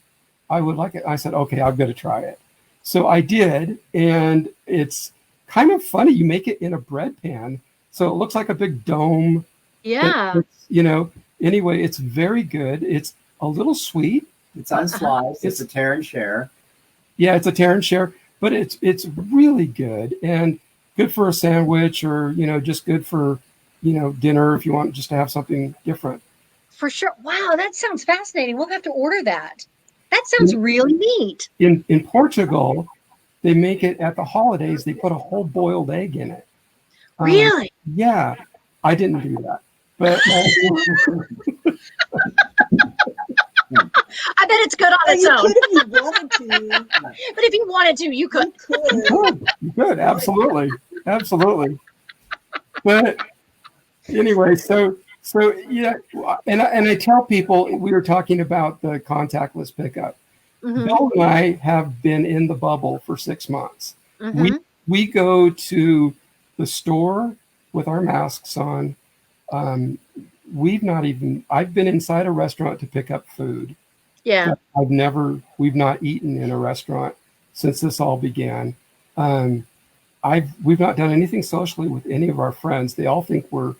S4: I would like it. I said, okay, I've got to try it. So I did. And it's kind of funny. You make it in a bread pan. So it looks like a big dome.
S1: Yeah.
S4: Anyway, it's very good. It's a little sweet.
S5: It's unsliced. It's a tear and share.
S4: Yeah, it's a tear and share. But it's really good and good for a sandwich or, just good for, dinner if you want just to have something different.
S1: For sure. Wow, that sounds fascinating. We'll have to order that. That sounds really neat.
S4: In Portugal, they make it at the holidays. They put a whole boiled egg in it.
S1: Really?
S4: Yeah. I didn't do that. But
S1: I bet it's good on its own.
S6: If you wanted to.
S1: But if you wanted to, you could.
S4: You could. Absolutely. But anyway, so yeah, and I tell people, we were talking about the contactless pickup. Bill and I have been in the bubble for 6 months. We go to the store with our masks on. I've been inside a restaurant to pick up food.
S1: Yeah.
S4: We've not eaten in a restaurant since this all began. We've not done anything socially with any of our friends. They all think we're,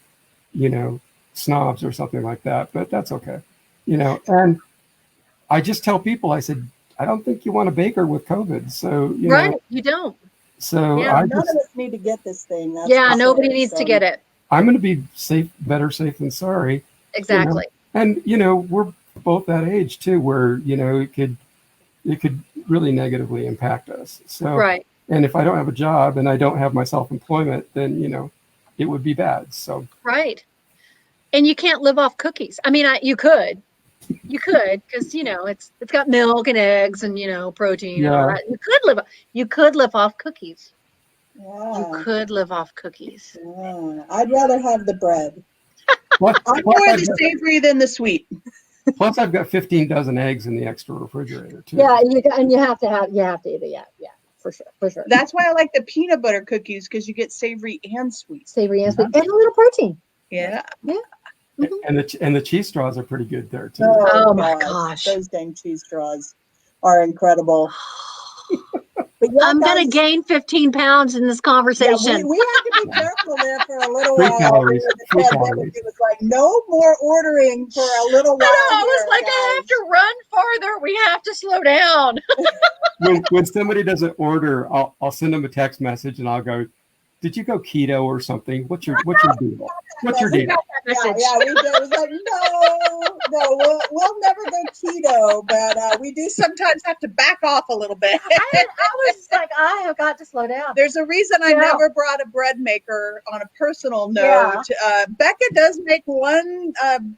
S4: snobs or something like that, but that's okay. And I just tell people, I said, I don't think you want a baker with COVID. So,
S1: you don't.
S4: So
S6: none of us need to get this thing.
S1: Nobody needs to get it.
S4: I'm going to be better safe than sorry.
S1: Exactly.
S4: And, we're both that age too, where, it could really negatively impact us. So,
S1: right.
S4: And if I don't have a job and I don't have my self-employment, then, it would be bad. So,
S1: right. And you can't live off cookies. I mean, you could, because, it's got milk and eggs and, protein. And all that. You could live off cookies.
S6: Yeah.
S1: You could live off cookies.
S6: Yeah. I'd rather have the bread.
S2: I'm more the savory than the sweet.
S4: Plus, I've got 15 dozen eggs in the extra refrigerator too.
S1: Yeah, you have to eat it. Yeah, for sure.
S2: That's why I like the peanut butter cookies because you get savory and sweet.
S1: And a little protein.
S2: Yeah.
S4: And the cheese straws are pretty good there too.
S6: Oh my gosh, those dang cheese straws are incredible.
S1: But I'm gonna gain 15 pounds in this conversation.
S6: Yeah, we have to be careful there for a little while.
S4: Calories.
S6: It was like no more ordering for a little while.
S1: I was like, guys. I have to run farther. We have to slow down.
S4: when somebody doesn't order, I'll send them a text message and I'll go, "Did you go keto or something? What's your deal? What's your deal?"
S1: message.
S6: Yeah, we did. It was like, no, we'll never go keto, but we do sometimes have to back off a little bit.
S1: I was like, I have got to slow down.
S6: There's a reason I never brought a bread maker on a personal note. Becca does make one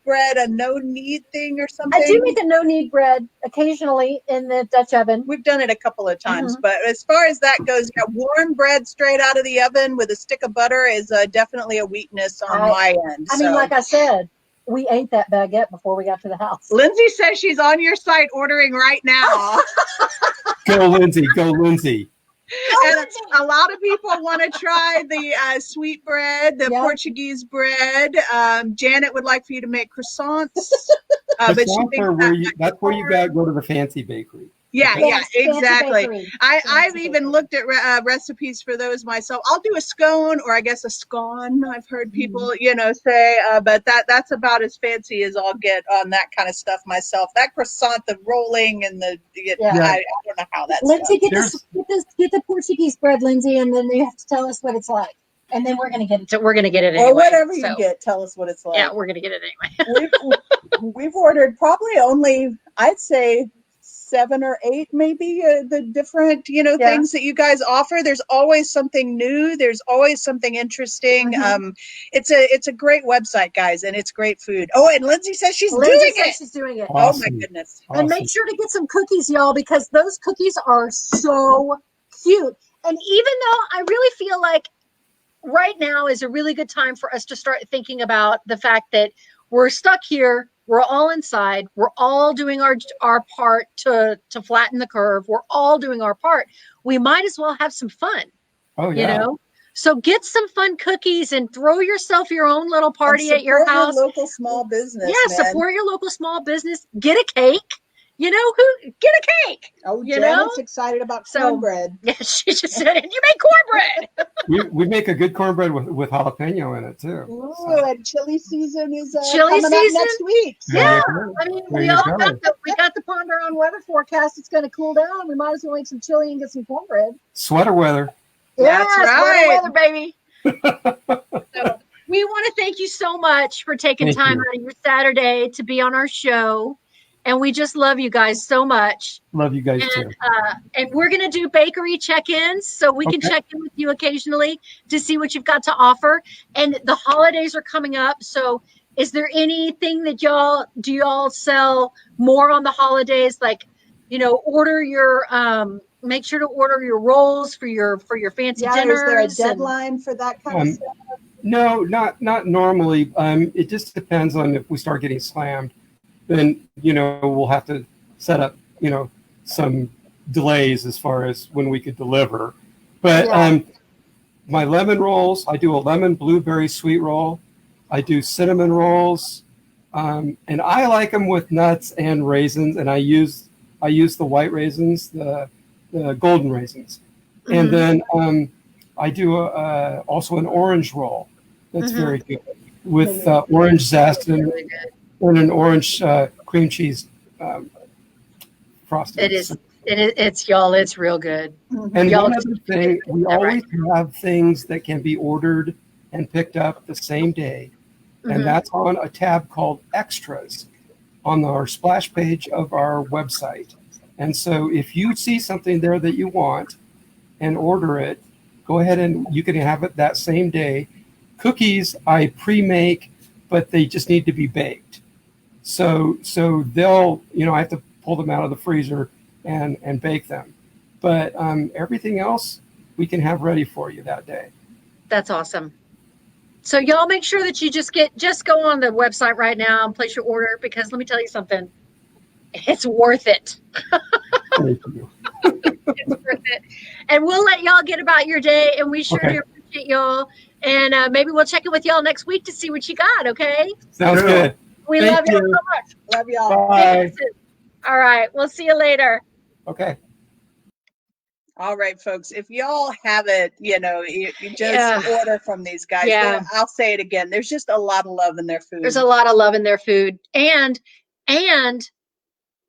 S6: bread, a no-knead thing or something.
S1: I do make a no-knead bread occasionally in the Dutch oven.
S6: We've done it a couple of times, but as far as that goes, warm bread straight out of the oven with a stick of butter is definitely a weakness on my end.
S1: I mean, like I said, we ate that baguette before we got to the house.
S6: Lindsay says she's on your site ordering right now.
S4: Go, Lindsay. Go, Lindsay.
S6: And a lot of people want to try the sweet bread, the Portuguese bread. Janet would like for you to make croissants. But she thinks
S4: that's where you got to go to the fancy bakery.
S6: Yeah, exactly. I've even looked at recipes for those myself. I'll do a scone, or I guess a scone. I've heard people, say, but that's about as fancy as I'll get on that kind of stuff myself. That croissant, the rolling, and I don't know how that's.
S1: Lindsay, get the Portuguese bread, Lindsay, and then you have to tell us what it's like. And then we're gonna get it. We're gonna get it anyway.
S6: Or whatever you get, tell us what it's like.
S1: Yeah, we're gonna get it anyway.
S6: We've ordered probably only, I'd say, 7 or 8 maybe the different things that you guys offer. There's always something new, there's always something interesting. It's a great website, guys, and it's great food. And Lindsay says she's doing it.
S4: Awesome.
S6: Oh my goodness.
S4: Awesome.
S1: And make sure to get some cookies, y'all, because those cookies are so cute. And even though I really feel like right now is a really good time for us to start thinking about the fact that we're stuck here. We're all inside. We're all doing our part to flatten the curve. We're all doing our part. We might as well have some fun.
S4: Oh, yeah.
S1: So get some fun cookies and throw yourself your own little party at your house.
S6: Your local small business.
S1: Yeah, support your local small business. Get a cake. Get a cake.
S6: Oh, Janet's excited about cornbread.
S1: Yeah, she just said it. You make cornbread.
S4: we make a good cornbread with jalapeno in it too.
S6: Ooh, and chili season is
S1: chili
S6: coming
S1: season
S6: up next week.
S1: Yeah, I mean, we got the ponder on weather forecast. It's going to cool down. We might as well make some chili and get some cornbread.
S4: Sweater weather.
S1: Yeah,
S6: that's right.
S1: Sweater weather, baby. So, we want to thank you so much for taking time out of your Saturday to be on our show. And we just love you guys so much.
S4: Love you guys too.
S1: And we're going to do bakery check-ins so we can check in with you occasionally to see what you've got to offer. And the holidays are coming up. So is there anything that do y'all sell more on the holidays? Like, order your, make sure to order your rolls for your fancy dinners.
S6: Is there a deadline for that kind of stuff?
S4: No, not normally. It just depends on if we start getting slammed. Then, we'll have to set up, some delays as far as when we could deliver. But my lemon rolls, I do a lemon blueberry sweet roll. I do cinnamon rolls. And I like them with nuts and raisins. And I use the white raisins, the golden raisins. And then I do also an orange roll. That's very good with orange zest and an orange cream cheese frosting.
S1: It's real good.
S4: And one other thing, we always have things that can be ordered and picked up the same day. And that's on a tab called Extras on our splash page of our website. And so if you see something there that you want and order it, go ahead and you can have it that same day. Cookies I pre-make, but they just need to be baked. So they'll, I have to pull them out of the freezer and bake them. But everything else we can have ready for you that day.
S1: That's awesome. So y'all make sure that you just go on the website right now and place your order, because let me tell you something, it's worth it.
S4: Thank you.
S1: It's worth it. And we'll let y'all get about your day, and we sure do appreciate y'all. And maybe we'll check in with y'all next week to see what you got, okay?
S4: Sounds good.
S1: We love you so much.
S6: Love y'all.
S4: Bye.
S1: All right. We'll see you later.
S4: Okay.
S6: All right, folks. If y'all have it, you just order from these guys.
S1: Yeah.
S6: I'll say it again. There's just a lot of love in their food.
S1: There's a lot of love in their food. And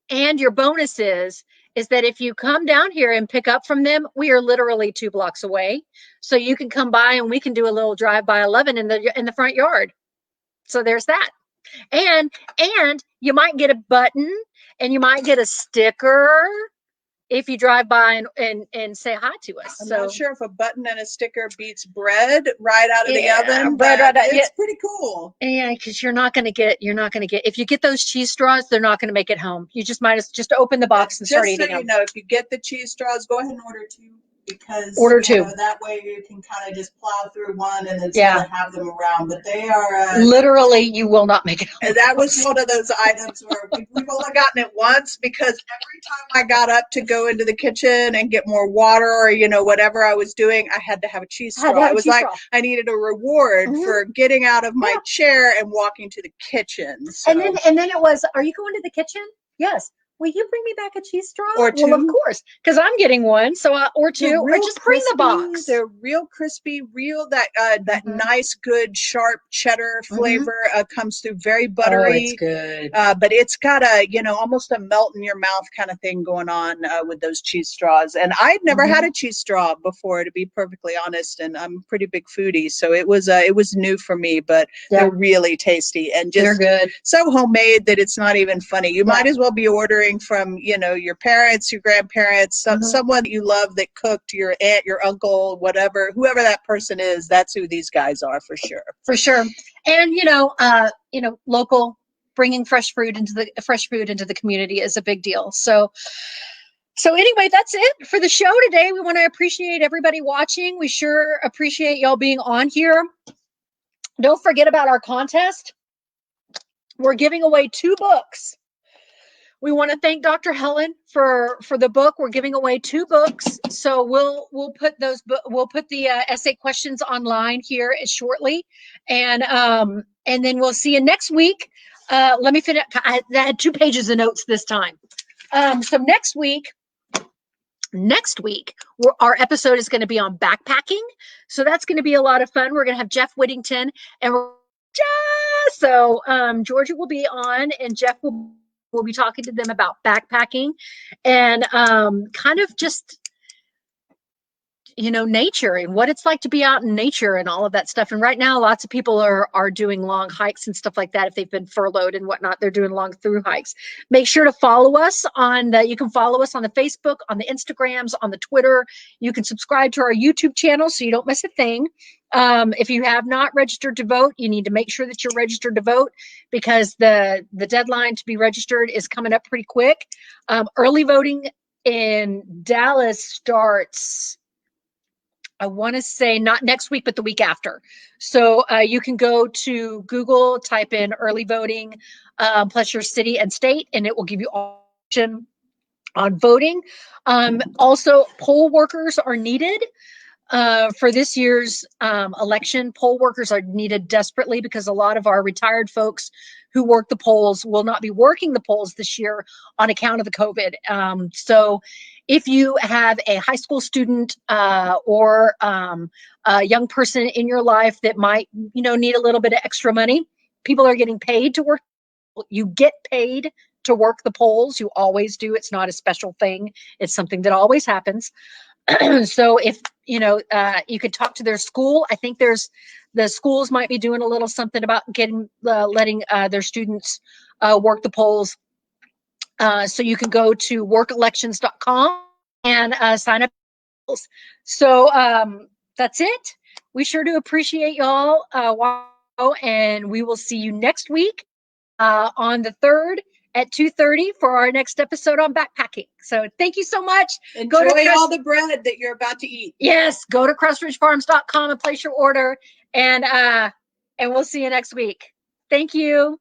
S1: your bonus is that if you come down here and pick up from them, we are literally 2 blocks away. So you can come by and we can do a little drive by 11 in the front yard. So there's that. And you might get a button and you might get a sticker if you drive by and say hi to us.
S6: I'm not sure if a button and a sticker beats bread right out of the oven,
S1: bread
S6: but
S1: right out,
S6: it's pretty cool.
S1: Yeah, because you're not going to get, if you get those cheese straws, they're not going to make it home. You just might as just open the box and start eating them.
S6: Just so you know, if you get the cheese straws, go ahead and order 2. Because that way you can kind of just plow through one and then sort of have them around. But they are
S1: literally, you will not make it.
S6: And that was one of those items where we've only gotten it once, because every time I got up to go into the kitchen and get more water or whatever I was doing, I had to have a cheese straw. It was like I needed a reward for getting out of my chair and walking to the kitchen. So.
S1: And then it was, are you going to the kitchen? Yes. Will you bring me back a cheese straw?
S6: Or 2?
S1: Well, of course, because I'm getting one. So or 2, or just bring the box.
S6: They're real crispy, that nice, good, sharp cheddar flavor comes through, very buttery.
S1: Oh, it's good.
S6: But it's got a almost a melt in your mouth kind of thing going on with those cheese straws. And I'd never had a cheese straw before, to be perfectly honest. And I'm a pretty big foodie, so it was new for me. But they're really tasty and just
S1: they're good.
S6: So homemade that it's not even funny. You might as well be ordering from your parents, your grandparents, someone that you love that cooked, your aunt, your uncle, whoever that person is. That's who these guys are for sure.
S1: And local, bringing fresh food into the community is a big deal. So anyway, that's it for the show today. We want to appreciate everybody watching. We sure appreciate y'all being on here. Don't forget about our contest. We're giving away 2 books. We want to thank Dr. Helen for the book. We're giving away 2 books, so we'll put the essay questions online here shortly, and then we'll see you next week. Let me finish. I had 2 pages of notes this time. So next week, our episode is going to be on backpacking. So that's going to be a lot of fun. We're going to have Jeff Whittington and Georgia will be on, and Jeff will be talking to them about backpacking and kind of just nature and what it's like to be out in nature and all of that stuff. And right now, lots of people are doing long hikes and stuff like that. If they've been furloughed and whatnot, they're doing long through hikes. Make sure to follow us you can follow us on the Facebook, on the Instagrams, on the Twitter. You can subscribe to our YouTube channel so you don't miss a thing. If you have not registered to vote, you need to make sure that you're registered to vote, because the deadline to be registered is coming up pretty quick. Early voting in Dallas starts, I want to say not next week, but the week after. So you can go to Google, type in early voting plus your city and state, and it will give you option on voting. Also, poll workers are needed. For this year's election. Poll workers are needed desperately because a lot of our retired folks who work the polls will not be working the polls this year on account of the COVID. So if you have a high school student or a young person in your life that might, need a little bit of extra money, people are getting paid to work. You get paid to work the polls. You always do. It's not a special thing. It's something that always happens. So if you could talk to their school. I think the schools might be doing a little something about letting their students work the polls. So you can go to workelections.com and sign up. So that's it. We sure do appreciate y'all. And we will see you next week on the 3rd at 2:30 for our next episode on backpacking. So thank you so much.
S6: Enjoy all the bread that you're about to eat.
S1: Yes, go to crestridgefarms.com and place your order, and we'll see you next week. Thank you.